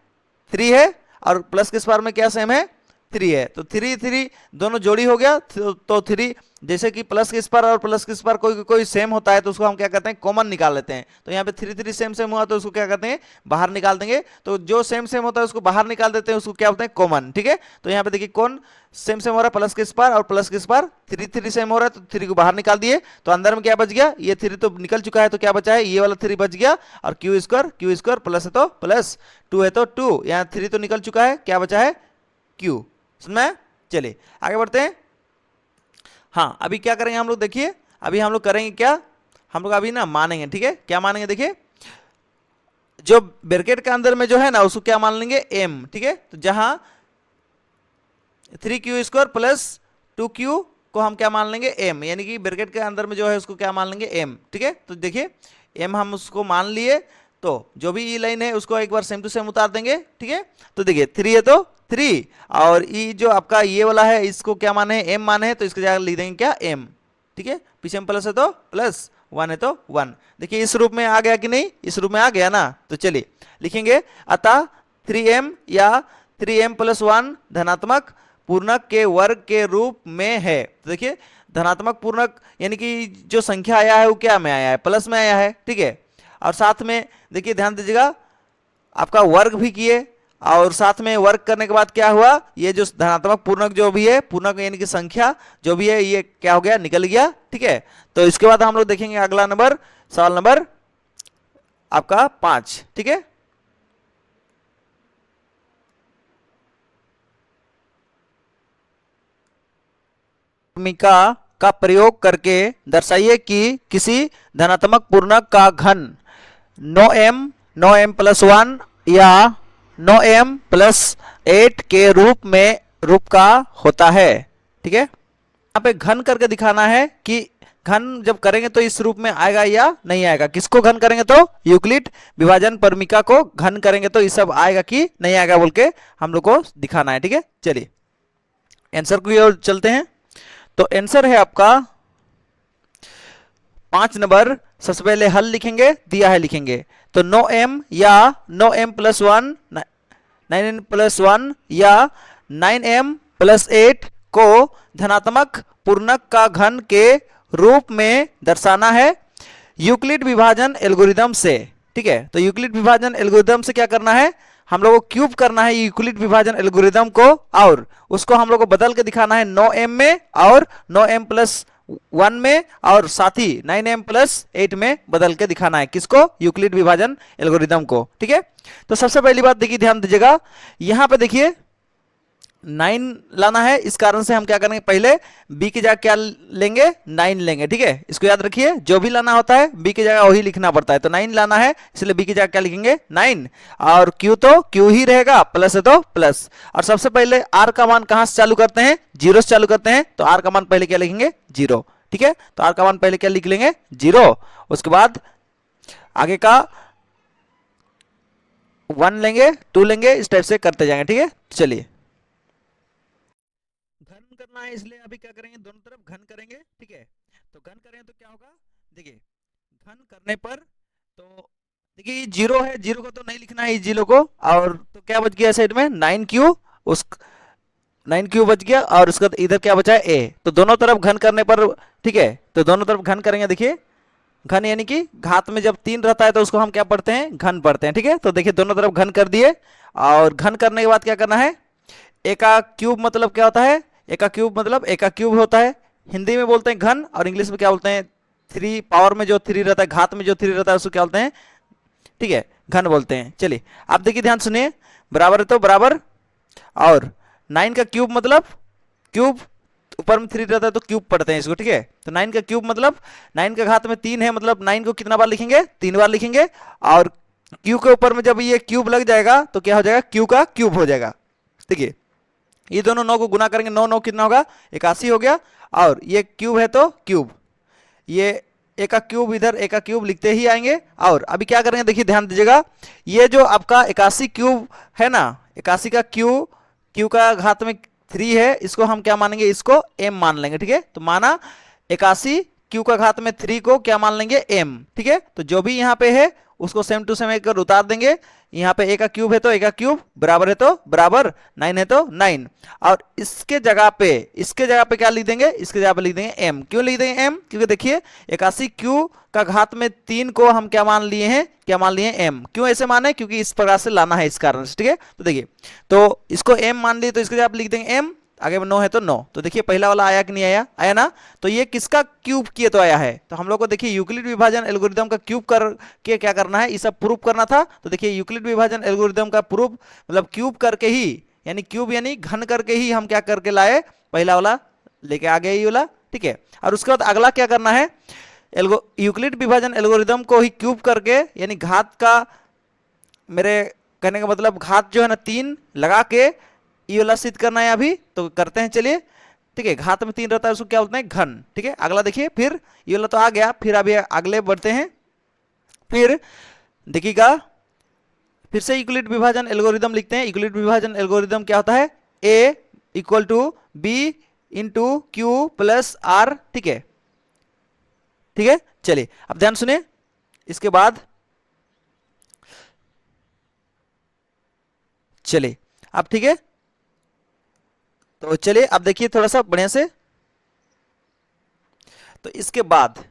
3 है, और प्लस के इस पार में क्या सेम है 3 है, तो 3 3 दोनों जोड़ी हो गया, तो 3 जैसे कि प्लस के इस पार और प्लस के इस पार कोई सेम होता है तो उसको हम क्या करते हैं कॉमन निकाल लेते हैं। तो यहाँ पे 3 3 सेम सेम हुआ तो उसको क्या करते हैं बाहर निकाल देंगे, तो जो सेम सेम होता है उसको बाहर निकाल देते हैं, उसको क्या बोलते हैं कॉमन। ठीक है, तो यहाँ पे देखिए कौन सेम सेम हो रहा है, प्लस के इस पार और प्लस के इस पार 3 3 सेम हो रहा है, तो 3 को बाहर निकाल दिए, तो अंदर में क्या बच गया, ये 3 तो निकल चुका है, तो क्या बचा है ये वाला 3 बच गया, और क्यू स्क्वायर प्लस है तो प्लस, 2 है तो 2, यहाँ 3 तो निकल चुका है, क्या बचा है क्यू। समझ में, चलिए आगे बढ़ते हैं। हाँ अभी क्या करेंगे हम लोग, देखिए अभी हम लोग करेंगे क्या, हम लोग अभी ना मानेंगे। ठीक है, क्या मानेंगे, देखिए जो ब्रैकेट के अंदर में जो है ना उसको क्या मान लेंगे m। ठीक है, तो जहां 3q स्क्वायर प्लस 2q को हम क्या मान लेंगे m, यानी कि ब्रैकेट के अंदर में जो है उसको क्या मान लेंगे m। ठीक है, तो देखिए m हम उसको मान लिए, तो जो भी ई लाइन है उसको एक बार सेम टू सेम उतार देंगे। ठीक है, तो देखिए 3 है तो 3, और ई जो आपका ये वाला है इसको क्या माने m माने है, तो इसके जगह लिख देंगे क्या m। ठीक है, पीछे में प्लस है तो प्लस, 1 है तो 1। देखिए इस रूप में आ गया कि नहीं, इस रूप में आ गया ना, तो चलिए लिखेंगे अतः 3m या 3m प्लस 1 धनात्मक पूर्णक के वर्ग के रूप में है। तो देखिए धनात्मक पूर्णक यानी कि जो संख्या आया है वो क्या में आया है, प्लस में आया है। ठीक है, और साथ में देखिए ध्यान दीजिएगा आपका वर्ग भी किए, और साथ में वर्ग करने के बाद क्या हुआ, ये जो धनात्मक पूर्णक जो भी है, पूर्णक यानी कि संख्या जो भी है ये क्या हो गया निकल गया। ठीक है, तो इसके बाद हम लोग देखेंगे अगला नंबर, सवाल नंबर आपका 5। ठीक है, परमिका का प्रयोग करके दर्शाइए कि किसी धनात्मक पूर्णांक का घन नो एम प्लस वन या नो एम प्लस 8 के रूप का होता है। ठीक है, यहाँ पे घन करके दिखाना है कि घन जब करेंगे तो इस रूप में आएगा या नहीं आएगा। किसको घन करेंगे तो यूक्लिड विभाजन परमिका को घन करेंगे तो ये सब आएगा कि नहीं आएगा बोल के हम लोग को दिखाना है। ठीक है, चलिए आंसर की ओर चलते हैं। तो आंसर है आपका 5 नंबर। सबसे पहले हल लिखेंगे, दिया है लिखेंगे तो नो एम या नो M plus one 9m plus 1 या 9m प्लस 8 को धनात्मक पूर्णांक का घन के रूप में दर्शाना है यूक्लिड विभाजन एल्गोरिदम से। ठीक है, तो यूक्लिड विभाजन एल्गोरिदम से क्या करना है, हम लोग को क्यूब करना है यूक्लिड विभाजन एल्गोरिदम को और उसको हम लोग को बदल के दिखाना है 9m में और 9m प्लस 1 में और साथ ही 9m प्लस 8 में बदल के दिखाना है। किसको, यूक्लिड विभाजन एल्गोरिदम को। ठीक है, तो सबसे पहली बात देखिए, ध्यान दीजिएगा, यहां पे देखिए 9 लाना है। इस कारण से हम क्या करेंगे, पहले b की जगह क्या लेंगे, 9 लेंगे। ठीक है, इसको याद रखिए, जो भी लाना होता है b की जगह वही लिखना पड़ता है। तो 9 लाना है, इसलिए b की जगह क्या लिखेंगे, 9 और q तो q ही रहेगा, प्लस है तो प्लस। और सबसे पहले r का मान कहां से चालू करते हैं, 0 से चालू करते हैं, तो r का मान पहले क्या लिखेंगे, 0। ठीक है, तो r का मान पहले क्या लिख लेंगे, 0। उसके बाद आगे का 1 लेंगे, 2 लेंगे, इस टाइप से करते जाएंगे। ठीक है, चलिए घन करना है, इसलिए अभी क्या करेंगे, दोनों तरफ घन करेंगे। ठीक है, तो घन करेंगे तो क्या होगा, देखिए घन करने पर तो देखिए 0 है, 0 को तो नहीं लिखना है, 0 को, और तो क्या बच गया साइड में 9q, उस 9q बच गया और उसका इधर क्या बचा है a। तो दोनों तरफ घन करने पर, ठीक है, तो दोनों तरफ घन करेंगे। देखिए घन यानी कि घात में जब 3 रहता है तो उसको हम क्या पढ़ते हैं, घन पढ़ते हैं। ठीक है, तो देखिए दोनों तरफ घन कर दिए और घन करने के बाद क्या करना है, ए का क्यूब मतलब क्या होता है, ए का क्यूब मतलब ए का क्यूब होता है, हिंदी में बोलते हैं घन और इंग्लिश में क्या बोलते हैं, 3 पावर में जो 3 रहता है, घात में जो 3 रहता है उसको क्या बोलते हैं, ठीक है, घन बोलते हैं। चलिए आप देखिए ध्यान सुनिए, बराबर है तो बराबर, और 9 का क्यूब मतलब क्यूब, ऊपर में 3 रहता है तो क्यूब पढ़ते हैं इसको। ठीक है, तो 9 का क्यूब मतलब 9 का घात में 3 है, मतलब 9 को कितना बार लिखेंगे, 3 बार लिखेंगे, और क्यू के ऊपर में जब ये क्यूब लग जाएगा तो क्या हो जाएगा, क्यू का क्यूब हो जाएगा। देखिए ये दोनों 9 को गुना करेंगे, 9 9 कितना होगा, 81 हो गया, और ये क्यूब है तो क्यूब, ये ए का क्यूब इधर ए का क्यूब लिखते ही आएंगे। और अभी क्या करेंगे, देखिए ध्यान दीजिएगा, ये जो आपका 81 क्यूब है ना, 81 का क्यू का घात में 3 है, इसको हम क्या मानेंगे, इसको m मान लेंगे। ठीक है, तो माना 81 क्यू का घात में 3 को क्या मान लेंगे, m। ठीक है, तो जो भी यहाँ पे है उसको सेम टू सेम एक उतार देंगे, यहाँ पे ए का क्यूब है तो ए का क्यूब, बराबर है तो बराबर, 9 है तो 9, और इसके जगह पे क्या लिख देंगे, इसके जगह पे लिख देंगे m। क्यों लिख देंगे m, क्योंकि देखिए 81 क्यू का घात में 3 को हम क्या मान लिए हैं, क्या मान लिए m। क्यों ऐसे माने, क्योंकि इस प्रकार से लाना है, इस कारण से। ठीक है, तो देखिए तो इसको m मान लिए तो इसके जगह पे लिख देंगे m, आगे में 9 है तो 9। तो देखिए पहला वाला आया कि नहीं आया, आया ना, तो ये किसका क्यूब किए तो आया है, तो हम लोग को देखिए यूक्लिड विभाजन एल्गोरिदम का क्यूब करके क्या करना है, ये सब प्रूफ करना था। तो देखिए यूक्लिड विभाजन एल्गोरिदम का प्रूफ मतलब क्यूब करके ही, यानी क्यूब यानी घन करके ही हम क्या करके लाए, पहला वाला लेके आ गए ये वाला। ठीक है, और उसके बाद अगला क्या करना है, यूक्लिड विभाजन एल्गोरिदम को ही क्यूब करके, यानी घात का, मेरे कहने का मतलब घात जो है ना 3 लगा के ये वाला सिद्ध करना है, अभी तो करते हैं। चलिए ठीक है, घात में 3 रहता है उसको क्या बोलते हैं, घन। ठीक है, अगला देखिए, फिर ये वाला तो आ गया, फिर अभी अगले बढ़ते हैं। फिर देखिएगा, फिर से यूक्लिड विभाजन एल्गोरिदम लिखते हैं। यूक्लिड विभाजन एल्गोरिदम क्या होता है, a equal to b into Q plus R. ठीक है, ठीक है, चलिए अब ध्यान सुनिए, इसके बाद चलिए अब ठीक है, तो चलिए अब देखिए थोड़ा सा बढ़िया से, तो इसके बाद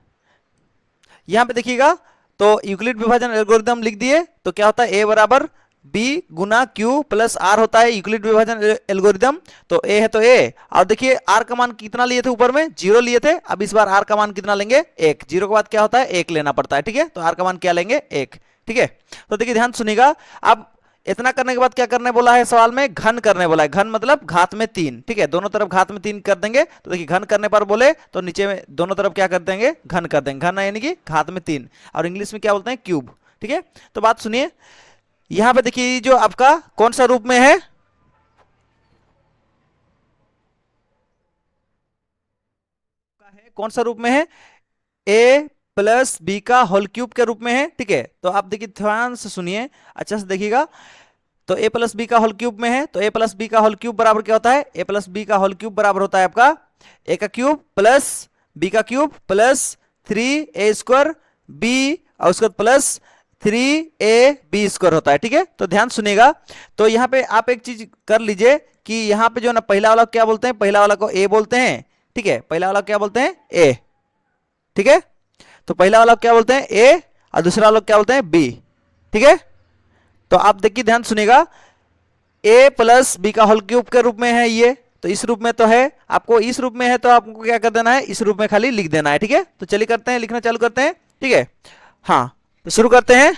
यहां पे देखिएगा, तो यूक्लिड विभाजन एल्गोरिदम लिख दिए तो क्या होता है, a बराबर b गुना q प्लस r होता है यूक्लिड विभाजन एल्गोरिदम। तो a है तो a, और देखिए r का मान कितना लिए थे, ऊपर में 0 लिए थे, अब इस बार r का मान कितना लेंगे, 1। 0 के बाद क्या होता है, 1 लेना पड़ता है। ठीक है, तो r का मान क्या लेंगे, 1। ठीक है, तो देखिए ध्यान सुनिएगा, अब इतना करने के बाद क्या करने बोला है सवाल में, घन करने बोला है। घन मतलब घात में 3, ठीक है, दोनों तरफ घात में 3 कर देंगे। तो देखिए घन करने पर बोले तो नीचे में दोनों तरफ क्या कर देंगे, घन कर देंगे। घन यानी कि घात में 3, और इंग्लिश में क्या बोलते हैं, क्यूब, ठीक है। तो बात सुनिए, यहां पे देखिए जो आपका कौन सा रूप में है, कौन सा रूप में है, ए प्लस बी का होल क्यूब के रूप में है, ठीक है। तो आप देखिए ध्यान से सुनिए, अच्छा से देखिएगा। तो ए प्लस बी का होल क्यूब में है, तो ए प्लस बी का होल क्यूब बराबर क्या होता है, ए प्लस बी का होल क्यूब बराबर होता है आपका ए का क्यूब प्लस बी का क्यूब प्लस 3a² बी, और उसके बाद प्लस 3ab स्क्वायर होता है, ठीक है। तो ध्यान सुनिएगा, तो यहाँ पे आप एक चीज कर लीजिए कि यहाँ पे जो ना पहला वाला क्या बोलते हैं, पहला वाला को ए बोलते हैं, ठीक है, पहला वाला क्या बोलते हैं, ए, ठीक है। तो पहला वाला क्या बोलते हैं, ए, और दूसरा वाला क्या बोलते हैं, बी, ठीक है। तो आप देखिए ध्यान सुनिएगा, ए प्लस बी का होल क्यूब के रूप में है ये, तो इस रूप में तो है, आपको इस रूप में है तो आपको क्या कर देना है, इस रूप में खाली लिख देना है, ठीक है। तो चलिए करते हैं, लिखना चालू करते हैं, ठीक है। हाँ, तो शुरू करते हैं।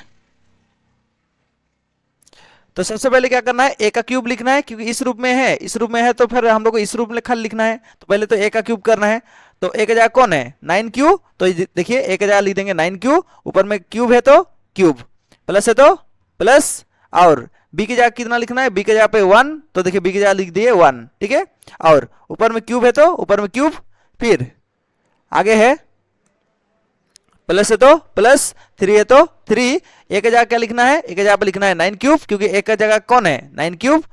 तो सबसे पहले क्या करना है, ए का क्यूब लिखना है, क्योंकि इस रूप में है, इस रूप में है तो फिर हम लोग को इस रूप में खाली लिखना है। तो पहले तो ए का क्यूब करना है, तो ए का जगह कौन है, 9q, तो देखिए ए का जगह लिख देंगे 9q, ऊपर में क्यूब है तो क्यूब, प्लस है तो प्लस, और बी की जगह कितना लिखना है, बी की जगह पे 1, तो देखिए बी की जगह लिख दिए 1, ठीक है। और ऊपर में क्यूब है तो ऊपर में क्यूब, फिर आगे है प्लस है तो प्लस, 3 है तो 3, एक जगह क्या लिखना है, एक जगह पे लिखना है 9 क्यूब, क्योंकि एक का जगह कौन है 9 क्यूब,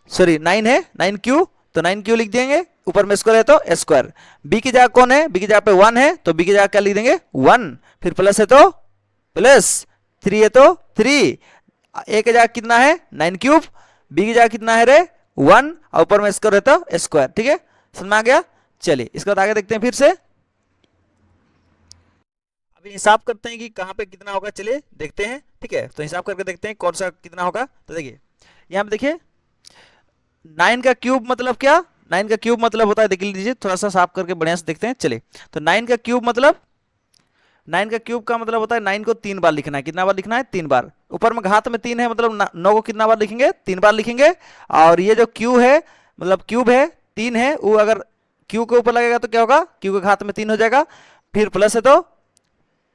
सॉरी 9 है, 9 क्यूब, तो 9 क्यूब लिख देंगे, ऊपर में स्क्वायर है तो स्क्वायर। बी की जगह कौन है, बी की जगह पे 1 है, तो बी की जगह क्या लिख देंगे 1, फिर प्लस है तो प्लस, 3 है तो 3, ए की जगह कितना है 9 क्यूब, बी की जगह कितना है रे 1, और ऊपर में स्क्वायर है तो स्क्वायर, ठीक है, समझ में आ गया। चलिए इसके बाद आगे देखते हैं फिर से, अभी हिसाब करते हैं कि कहाँ पे कितना होगा, चलिए देखते हैं, ठीक है। तो हिसाब करके देखते हैं कौन सा कितना होगा। तो देखिए यहाँ पे देखिए 9 का क्यूब मतलब क्या, 9 का क्यूब मतलब होता है, देख लीजिए थोड़ा सा साफ करके बढ़िया से देखते हैं, चलिए। तो 9 का क्यूब मतलब, 9 का क्यूब का मतलब होता है 9 को 3 बार लिखना है, कितना बार लिखना है, 3 बार। ऊपर में घात में 3 है, मतलब 9 को कितना बार लिखेंगे, 3 बार लिखेंगे। और ये जो क्यू है, मतलब क्यूब है 3 है, वो अगर क्यू के ऊपर लगेगा तो क्या होगा, क्यू के घात में 3 हो जाएगा, फिर प्लस है तो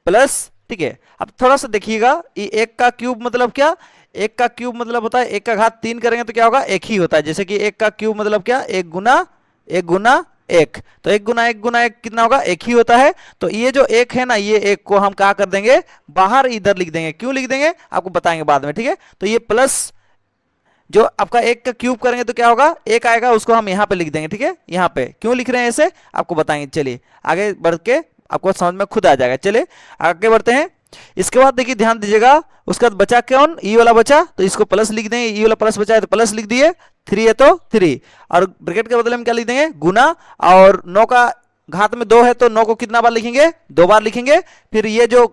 प्लस, ठीक है। अब थोड़ा सा देखिएगा, ये एक का क्यूब मतलब क्या, एक का क्यूब मतलब होता है एक का घात 3 करेंगे तो क्या होगा, एक ही होता है। जैसे कि एक का क्यूब मतलब क्या, एक गुना एक, तो एक गुना एक कितना होगा, एक ही होता है। तो ये जो एक है ना, ये एक को हम कहा कर देंगे, बाहर इधर लिख देंगे, क्यों लिख देंगे आपको बताएंगे बाद में, ठीक है। तो ये प्लस जो आपका एक का क्यूब करेंगे तो क्या होगा, एक आएगा, उसको हम यहाँ पे लिख देंगे, ठीक है। यहाँ पे क्यों लिख रहे हैं ऐसे आपको बताएंगे, चलिए आगे बढ़ के आपको समझ में खुद आ जाएगा। चलिए आगे बढ़ते हैं। इसके बाद देखिए ध्यान दीजिएगा, उसके बाद बचा कौन, ई वाला बचा, तो इसको प्लस लिख देंगे, ई वाला प्लस बचा है तो प्लस लिख दिए, 3 है तो 3, और ब्रैकेट के बदले में क्या लिख देंगे, गुना, और 9 का घात में 2 है तो 9 को कितना बार लिखेंगे, 2 बार लिखेंगे। फिर ये जो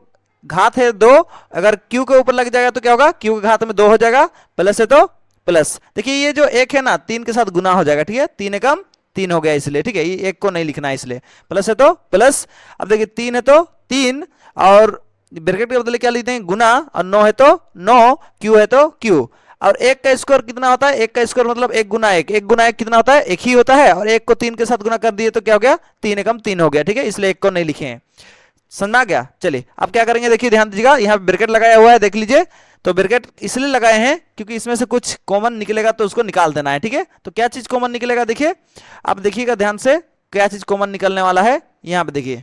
घात है 2, अगर क्यू के ऊपर लग जाएगा तो क्या होगा, क्यू के घात में 2 हो जाएगा, प्लस है तो प्लस। देखिए ये जो एक है ना, 3 के साथ गुना हो जाएगा, ठीक है, 3 एकम 3 हो गया इसलिए, ठीक है, ये एक को नहीं लिखना है इसलिए, प्लस है तो प्लस। अब देखिए 3 है तो 3, और ब्रैकेट के बदले क्या लिखते हैं, गुना, और 9 है तो 9, क्यू है तो क्यू, और एक का स्क्वायर कितना होता है, एक का स्क्वायर मतलब एक गुना एक कितना होता है, एक ही होता है, और एक को 3 के साथ गुना कर दिए तो क्या हो गया, 3 एकम 3 हो गया, ठीक है, इसलिए एक को नहीं लिखे हैं। समझ आ गया। चलिए अब क्या करेंगे, देखिए ध्यान दीजिएगा, यहाँ पे ब्रैकेट लगाया हुआ है, देख लीजिए। तो ब्रैकेट इसलिए लगाए हैं क्योंकि इसमें से कुछ कॉमन निकलेगा तो उसको निकाल देना है, ठीक है। तो क्या चीज कॉमन निकलेगा, देखिए आप देखिएगा ध्यान से, क्या चीज कॉमन निकलने वाला है। यहाँ पे देखिए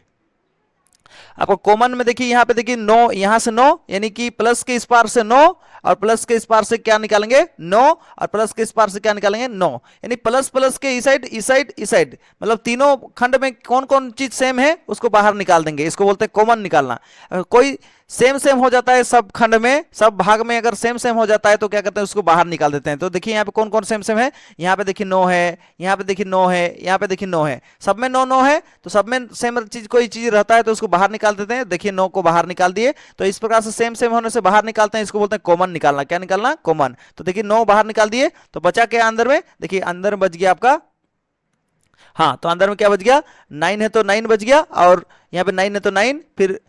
आपको कॉमन में देखिए, यहाँ पे देखिए 9, यहाँ से 9, यानी कि प्लस के इस पार से 9, और प्लस के इस पार से क्या निकालेंगे 9, और प्लस के इस पार से क्या निकालेंगे 9, यानी प्लस प्लस के इस साइड इस साइड इस साइड, मतलब तीनों खंड में कौन कौन चीज सेम है उसको बाहर निकाल देंगे, इसको बोलते हैं कॉमन निकालना। अगर कोई सेम सेम हो जाता है सब खंड में, सब भाग में अगर सेम सेम हो जाता है तो क्या करते हैं, उसको बाहर निकाल देते हैं। तो देखिए यहाँ पे कौन कौन सेम सेम है, यहाँ पे देखिए 9 है, यहाँ पे देखिए 9 है, यहाँ पे देखिए 9 है, सब में 9 9 है, तो सब में सेम चीज कोई चीज रहता है तो उसको बाहर निकाल देते हैं। देखिए 9 को बाहर निकाल दिए, तो इस प्रकार से सेम सेम होने से बाहर निकालते हैं, इसको बोलते हैं कॉमन निकालना। क्या निकालना, कॉमन। तो देखिए 9 बाहर निकाल दिए, तो बचा क्या अंदर में, देखिए अंदर में बच गया आपका, हाँ तो अंदर में क्या बच गया, 9 है तो 9 बच गया, और यहाँ पे 9 है तो 9, फिर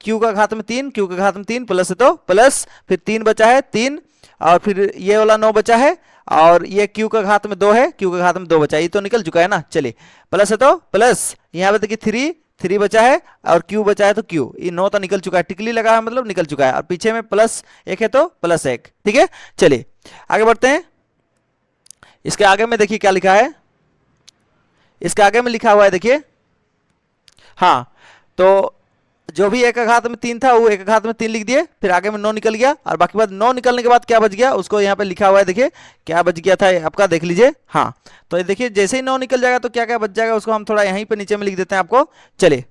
क्यू का घात में 3, क्यू का घात में 3, प्लस है तो प्लस, फिर 3 बचा है 3, और फिर ये वाला 9 बचा है, और ये q का घात में 2 है, q का घात में 2 बचा है, ये तो निकल चुका है ना। चलिए प्लस है तो प्लस, यहाँ पे देखिए 3 बचा है और q बचा है तो q, ये 9 तो निकल चुका है, टिकली लगा है मतलब निकल चुका है, और पीछे में प्लस 1 है तो प्लस 1, ठीक है। चलिए आगे बढ़ते हैं। इसके आगे में देखिए क्या लिखा है, इसके आगे में लिखा हुआ है देखिए, हाँ तो जो भी 1 का घात में 3 था वो 1 का घात में 3 लिख दिए, फिर आगे में 9 निकल गया, और बाकी बात 9 निकलने के बाद क्या बच गया उसको यहाँ पे लिखा हुआ है, देखिए क्या बच गया था आपका, देख लीजिए। हाँ तो ये देखिए जैसे ही 9 निकल जाएगा तो क्या क्या बच जाएगा उसको हम थोड़ा यहीं पे नीचे में लिख देते हैं आपको। चलिए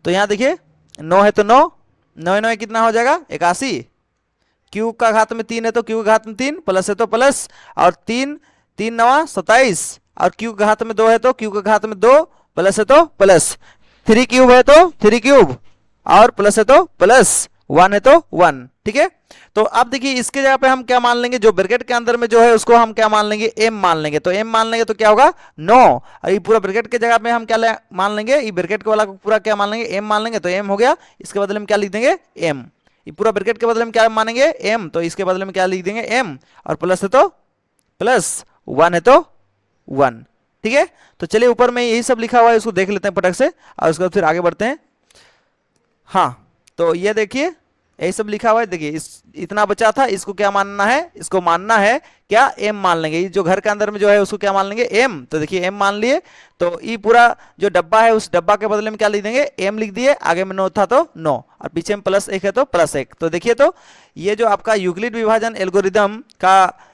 तो यहाँ देखिए 9 है तो 9, 9 9 कितना हो जाएगा 81, q का घात में 3 है तो q का घात में 3, प्लस है तो प्लस, और 3 3 9 27, और q का घात में 2 है तो q का घात में 2, प्लस है तो प्लस, 3 क्यूब है तो 3 क्यूब, और प्लस है तो प्लस, 1 है तो 1, ठीक है। तो अब देखिए इसके जगह पे हम क्या मान लेंगे, जो ब्रैकेट के अंदर में जो है उसको हम क्या मान लेंगे, m मान लेंगे। तो m मान लेंगे तो क्या होगा 9, और ये पूरा ब्रैकेट के जगह पे हम क्या मान लेंगे, ये ब्रैकेट के वाला को पूरा क्या मान लेंगे, m मान लेंगे, तो m हो गया, इसके बदले में क्या लिख देंगे m, ये पूरा ब्रैकेट के बदले में क्या मानेंगे m, तो इसके बदले में क्या लिख देंगे m, और प्लस है तो प्लस, 1 है तो 1, ठीक है। तो चलिए ऊपर में यही सब लिखा हुआ है, उसको देख लेते हैं फटक से, और उसके बाद फिर आगे बढ़ते हैं। हाँ तो ये देखिए यही सब लिखा हुआ है, देखिए इस इतना बचा था, इसको क्या मानना है, इसको मानना है क्या m मान लेंगे, ये जो घर के अंदर में जो है उसको क्या मान लेंगे m, तो देखिए m मान लिए, तो ये पूरा जो डब्बा है उस डब्बा के बदले में क्या लिख देंगे m लिख दिए, आगे में 9 था तो 9, और पीछे में प्लस 1 है तो प्लस 1। तो देखिए तो ये जो आपका यूक्लिड विभाजन एल्गोरिदम का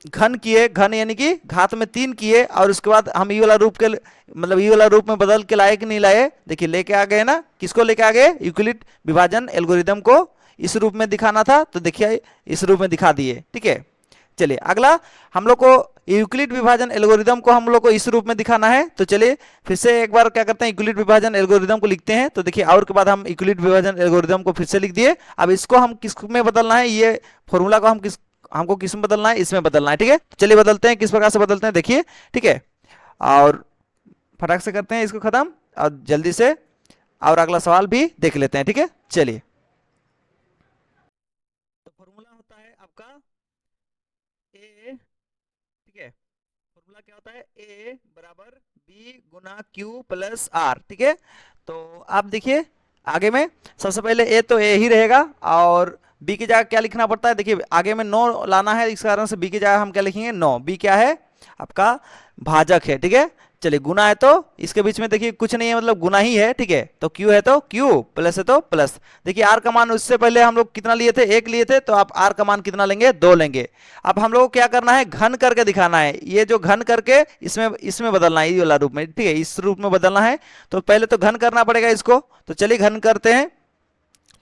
घन किए, घन यानी कि घात में 3 किए, और उसके बाद हम ये वाला रूप के मतलब ये वाला रूप में बदल के लाए कि नहीं लाए, देखिए लेके आ गए ना, किसको लेके आ गए, यूक्लिड विभाजन एल्गोरिदम को इस रूप में दिखाना था, तो देखिए इस रूप में दिखा दिए, ठीक है। चलिए अगला हम लोग को यूक्लिड विभाजन एल्गोरिदम को हम लोग को इस रूप में दिखाना है, तो चलिए फिर से एक बार क्या करते हैं, यूक्लिड विभाजन एल्गोरिदम को लिखते हैं। तो देखिए और के बाद हम यूक्लिड विभाजन एल्गोरिदम को फिर से लिख दिए, अब इसको हम किस में बदलना है, ये फॉर्मूला को हमको किस में बदलना है, इसमें बदलना है, ठीक है। चलिए बदलते हैं, किस प्रकार से बदलते हैं देखिए, ठीक है, और फटाक से करते हैं इसको खत्म, और जल्दी से और अगला सवाल भी देख लेते हैं, ठीक है। चलिए तो फॉर्मूला होता है आपका ए, ठीक है, फॉर्मूला क्या होता है, ए बराबर बी गुना क्यू प्लस आर, ठीक है। तो आप देखिए आगे में सबसे पहले ए तो ए ही रहेगा, और बी की जगह क्या लिखना पड़ता है, देखिए आगे में 9 लाना है, इस कारण से बी की जगह हम क्या लिखेंगे 9, बी क्या है आपका भाजक है, ठीक है। चलिए गुना है तो इसके बीच में देखिए कुछ नहीं है, मतलब गुना ही है, ठीक है। तो क्यू है तो क्यू, प्लस है तो प्लस, देखिए आर का मान उससे पहले हम लोग कितना लिए थे, 1 लिए थे, तो आप आर का मान कितना लेंगे 2 लेंगे। अब हम लोग को क्या करना है, घन करके दिखाना है, ये जो घन करके इसमें बदलना है, ये वाला रूप में, ठीक है, इस रूप में बदलना है, तो पहले तो घन करना पड़ेगा इसको। तो चलिए घन करते हैं,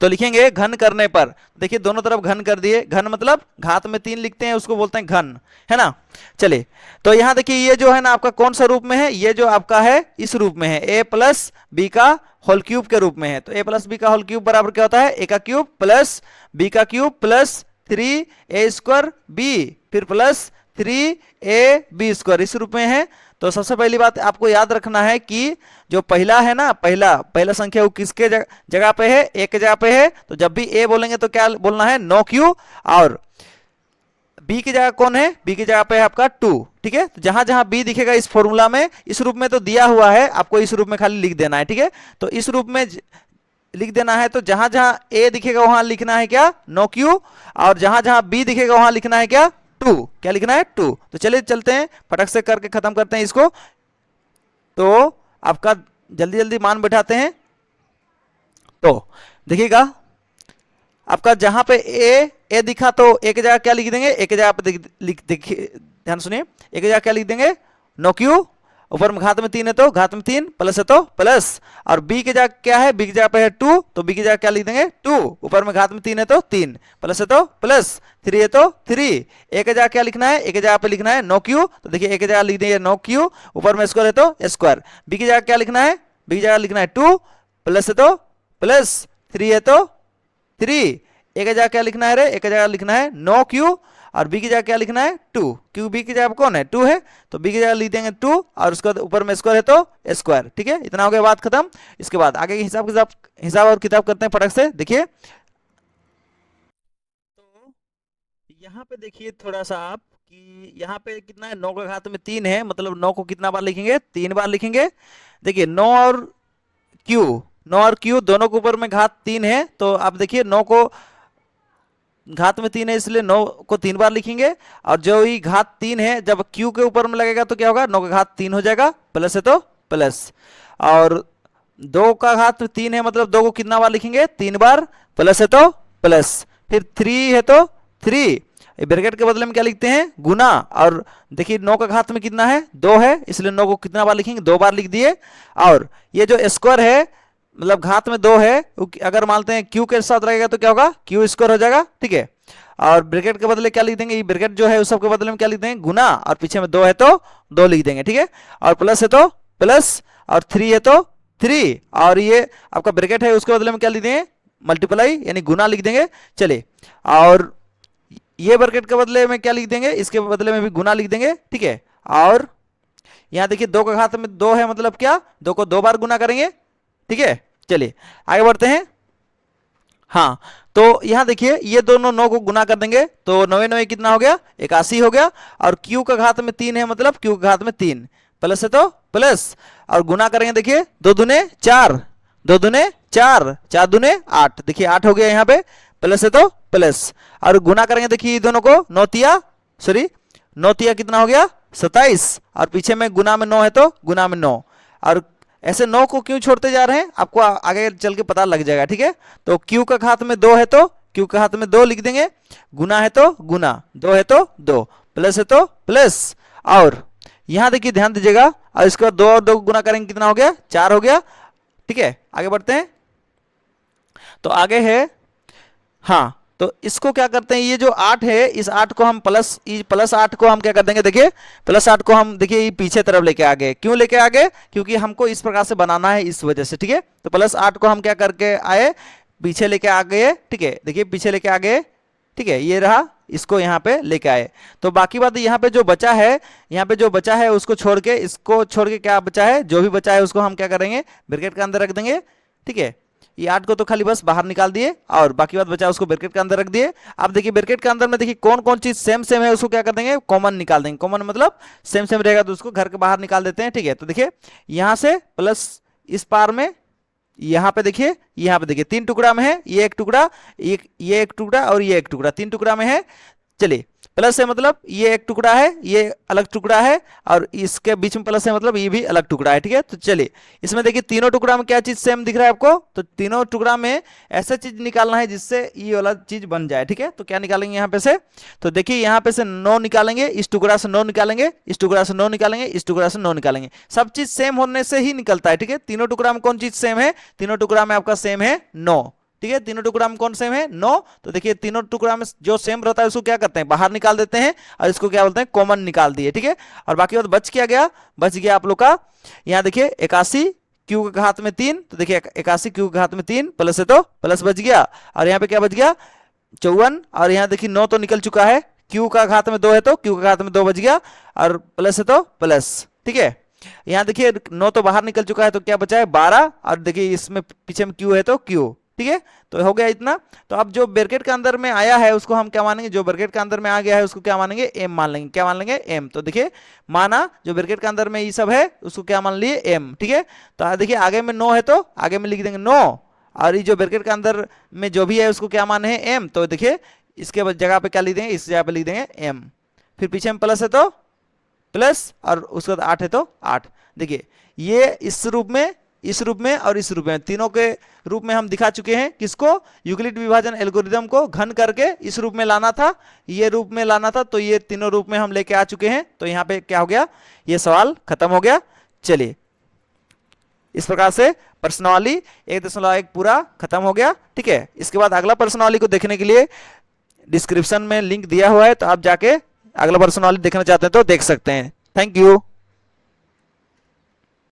तो लिखेंगे घन करने पर, देखिए दोनों तरफ घन कर दिए, घन मतलब घात में 3 लिखते हैं उसको बोलते हैं घन, है ना। चलिए तो यहाँ देखिए ये जो है ना आपका कौन सा रूप में है, ये जो आपका है इस रूप में है, a प्लस बी का होल क्यूब के रूप में है। तो a प्लस बी का होल क्यूब बराबर क्या होता है, a का क्यूब प्लस b का cube plus 3a square b, फिर प्लस 3ab स्क्वायर, इस रूप में है। तो सबसे पहली बात आपको याद रखना है कि जो पहला है ना, पहला संख्या वो किसके जगह पे है, ए के जगह पे है, तो जब भी ए बोलेंगे तो क्या बोलना है 9q, और बी की जगह कौन है, बी की जगह पे है आपका 2, ठीक है। तो जहां जहां बी दिखेगा इस फॉर्मूला में, इस रूप में तो दिया हुआ है, आपको इस रूप में खाली लिख देना है, ठीक है। तो इस रूप में लिख देना है, तो जहां जहां ए दिखेगा वहां लिखना है क्या 9q, और जहां जहां बी दिखेगा वहां लिखना है क्या 2, क्या लिखना है 2। तो चलिए चलते हैं फटक से करके खत्म करते हैं इसको, तो आपका जल्दी जल्दी मान बैठाते हैं। तो देखिएगा आपका जहां पे ए दिखा तो ए की जगह क्या लिख देंगे, ए की जगह पे देखिए ध्यान सुनिए, ए की जगह क्या लिख देंगे 9q, ऊपर में घात में 3 है तो घात में 3, प्लस है तो प्लस, और बी की जगह क्या है, बी की जगह पे है 2, तो बी की जगह क्या लिख देंगे 2, ऊपर में घात में 3 है तो 3, प्लस है तो प्लस, 3 है तो 3, ए की जगह क्या लिखना है, ए की जगह पे लिखना है 9q, तो देखिए ए की जगह लिख देंगे 9q, ऊपर में स्क्वायर है तो स्क्वायर, बी की जगह क्या लिखना है, बी की जगह लिखना है 2, प्लस है तो प्लस, 3 है तो 3, ए की जगह क्या लिखना है रे, ए की जगह लिखना है 9q, और बी की जगह क्या लिखना है 2, क्यों बी की जगह कौन है 2 है, तो बी की जगह लिख देंगे 2, और उसके बाद ऊपर में स्क्वायर है तो स्क्वायर, ठीक है। इतना हो गया बात खत्म। इसके बाद आगे के हिसाब और किताब करते हैं फटक से, देखिए तो यहाँ पे देखिए थोड़ा सा आप कि यहाँ पे कितना है, 9 का घात में 3 है, मतलब 9 को कितना बार लिखेंगे, 3 बार लिखेंगे। देखिए 9 और क्यू, 9 और क्यू दोनों के ऊपर में घात 3 है, तो आप देखिए 9 को घात में 3 है इसलिए 9 को 3 बार लिखेंगे। और जो ही घात 3 है जब क्यू के ऊपर में लगेगा तो क्या होगा, 9 का घात 3 हो जाएगा, प्लस है तो प्लस। और 2 का घात 3 है, मतलब 2 को कितना बार लिखेंगे, 3 बार, प्लस है तो प्लस। फिर 3 है तो 3, ब्रैकेट के बदले में क्या लिखते हैं, गुना। और देखिए 9 का घात में कितना है, 2 है, इसलिए 9 को कितना बार लिखेंगे, 2 बार लिख दिए। और ये जो स्क्वायर है, मतलब घात में 2 है, अगर मानते हैं क्यू के साथ रहेगा तो क्या होगा, क्यू स्क्वायर हो जाएगा, ठीक है। और ब्रैकेट के बदले क्या लिख देंगे, ये ब्रैकेट जो है उस सब के बदले में क्या लिख देंगे, गुना, और पीछे में 2 है तो 2 लिख देंगे, ठीक है। और प्लस है तो प्लस, और 3 है तो 3, और ये आपका ब्रैकेट है उसके बदले में क्या लिख देंगे, मल्टीप्लाई यानी गुना लिख देंगे। चलिए, और ये ब्रैकेट के बदले में क्या लिख देंगे, इसके बदले में भी गुना लिख देंगे, ठीक है। और यहाँ देखिए 2 का घात में 2 है, मतलब क्या, 2 को 2 बार गुना करेंगे, ठीक है। चलिए आगे बढ़ते हैं। हाँ, तो यहाँ देखिए ये दोनों 9 को गुना कर देंगे तो 9 9 कितना हो गया, 81 हो गया। और क्यू का घात में 3 है, मतलब क्यू का घात में 3, प्लस है तो प्लस। और गुना करेंगे, देखिए 2 दूने 4, 2 दूने 4, 4 दूने 8, देखिए 8 हो गया यहाँ पे, प्लस है तो प्लस। और गुना करेंगे, देखिए दोनों को, 9 तिया कितना हो गया, 27, और पीछे में गुना में 9 है तो गुना में 9। और ऐसे 9 को क्यों छोड़ते जा रहे हैं आपको आगे चल के पता लग जाएगा, ठीक है। तो क्यू का घात में 2 है तो क्यू का घात में 2 लिख देंगे, गुना है तो गुना, 2 है तो 2, प्लस है तो प्लस। और यहां देखिए ध्यान दीजिएगा, और इसके बाद 2 और 2 को गुना करेंगे, कितना हो गया, 4 हो गया, ठीक है। आगे बढ़ते हैं, तो आगे है, हाँ, तो इसको क्या करते हैं, ये जो 8 है, इस 8 को हम प्लस 8 को हम क्या कर देंगे, देखिए प्लस 8 को हम देखिए ये पीछे तरफ लेके आ गए। क्यों लेके आ गए, क्योंकि हमको इस प्रकार से बनाना है, इस वजह से, ठीक है। तो प्लस 8 को हम क्या करके आए, पीछे लेके आ गए, ठीक है। देखिए पीछे लेके आ गए, ठीक है, ये रहा, इसको यहाँ पे लेके आए। तो बाकी बात यहाँ पे जो बचा है, यहाँ पे जो बचा है उसको छोड़ के, इसको छोड़ के क्या बचा है, जो भी बचा है उसको हम क्या करेंगे, ब्रैकेट के अंदर रख देंगे, ठीक है। ये 8 को तो खाली बस बाहर निकाल दिए, और बाकी बात बचा उसको ब्रैकेट के अंदर रख दिए। अब देखिए ब्रैकेट के अंदर में देखिए कौन कौन चीज सेम सेम है उसको क्या कर देंगे, कॉमन निकाल देंगे। कॉमन मतलब सेम सेम रहेगा तो उसको घर के बाहर निकाल देते हैं, ठीक है। तो देखिए यहाँ से प्लस इस पार में, यहाँ पे देखिए, यहाँ पे देखिए 3 टुकड़ा में है, ये एक टुकड़ा, ये एक टुकड़ा, और ये एक टुकड़ा, 3 टुकड़ा में है। चलिए प्लस है, मतलब ये एक टुकड़ा है, ये अलग टुकड़ा है, और इसके बीच में प्लस है, मतलब ये भी अलग टुकड़ा है, ठीक है। तो चलिए इसमें देखिए तीनों टुकड़ा में क्या चीज सेम दिख रहा है आपको, तो तीनों टुकड़ा में ऐसा चीज निकालना है जिससे ये वाला चीज बन जाए, ठीक है। तो क्या निकालेंगे यहाँ पे से, तो देखिए यहाँ पे से 9 निकालेंगे, इस टुकड़ा से 9 निकालेंगे, इस टुकड़ा से 9 निकालेंगे, इस टुकड़ा से 9 निकालेंगे। सब चीज सेम होने से ही निकलता है, ठीक है। तीनों टुकड़ा में कौन चीज सेम है, तीनों टुकड़ा में आपका सेम है 9, ठीक है। तीनों टुकड़ा में कौन सेम है, 9। तो देखिए तीनों टुकड़ा में जो सेम रहता है उसको क्या करते हैं, बाहर निकाल देते हैं, और इसको क्या बोलते हैं, कॉमन निकाल दिए, ठीक है। और बाकी बात बच क्या गया, बच गया आप लोग का, यहाँ देखिए 81 क्यू के घात में 3, तो देखिए 81 क्यू के घात में 3, प्लस है तो प्लस बच गया। और यहाँ पे क्या बच गया, 54, और यहाँ देखिए 9 तो निकल चुका है, क्यू का घात में 2 है तो क्यू का घात में 2 बच गया, और प्लस है तो प्लस, ठीक है। यहाँ देखिए 9 तो बाहर निकल चुका है तो क्या बचा है, 12, और देखिए इसमें पीछे में क्यू है तो क्यू, ठीक है। तो हो गया इतना। तो अब जो ब्रैकेट के अंदर में आया है उसको हम क्या मानेंगे, जो ब्रैकेट के अंदर में आ गया है उसको क्या मानेंगे, एम मान लेंगे। क्या मान लेंगे, एम। तो देखिए माना जो ब्रैकेट के अंदर में ये सब है उसको क्या मान लिए, एम, ठीक है। तो देखिए आगे में 9 है तो आगे में लिख देंगे 9, और ये जो ब्रैकेट के अंदर में जो भी है उसको क्या माने हैं, एम। तो देखिए इसके जगह पे क्या लिख देंगे, इस जगह पे लिख देंगे एम। फिर पीछे में प्लस है तो प्लस, और उसके बाद 8 है तो 8। देखिए ये इस रूप में, इस रूप में और इस रूप में, तीनों के रूप में हम दिखा चुके हैं। किसको, यूक्लिड विभाजन एल्गोरिदम को घन करके इस रूप में लाना था, ये रूप में लाना था, तो ये तीनों रूप में हम लेके आ चुके हैं। तो यहाँ पे क्या हो गया, ये सवाल खत्म हो गया। चलिए इस प्रकार से प्रश्नावली 1.1 पूरा खत्म हो गया, ठीक है। इसके बाद अगला प्रश्नावली को देखने के लिए डिस्क्रिप्शन में लिंक दिया हुआ है, तो आप जाके अगला प्रश्नावली देखना चाहते हैं तो देख सकते हैं। Thank you.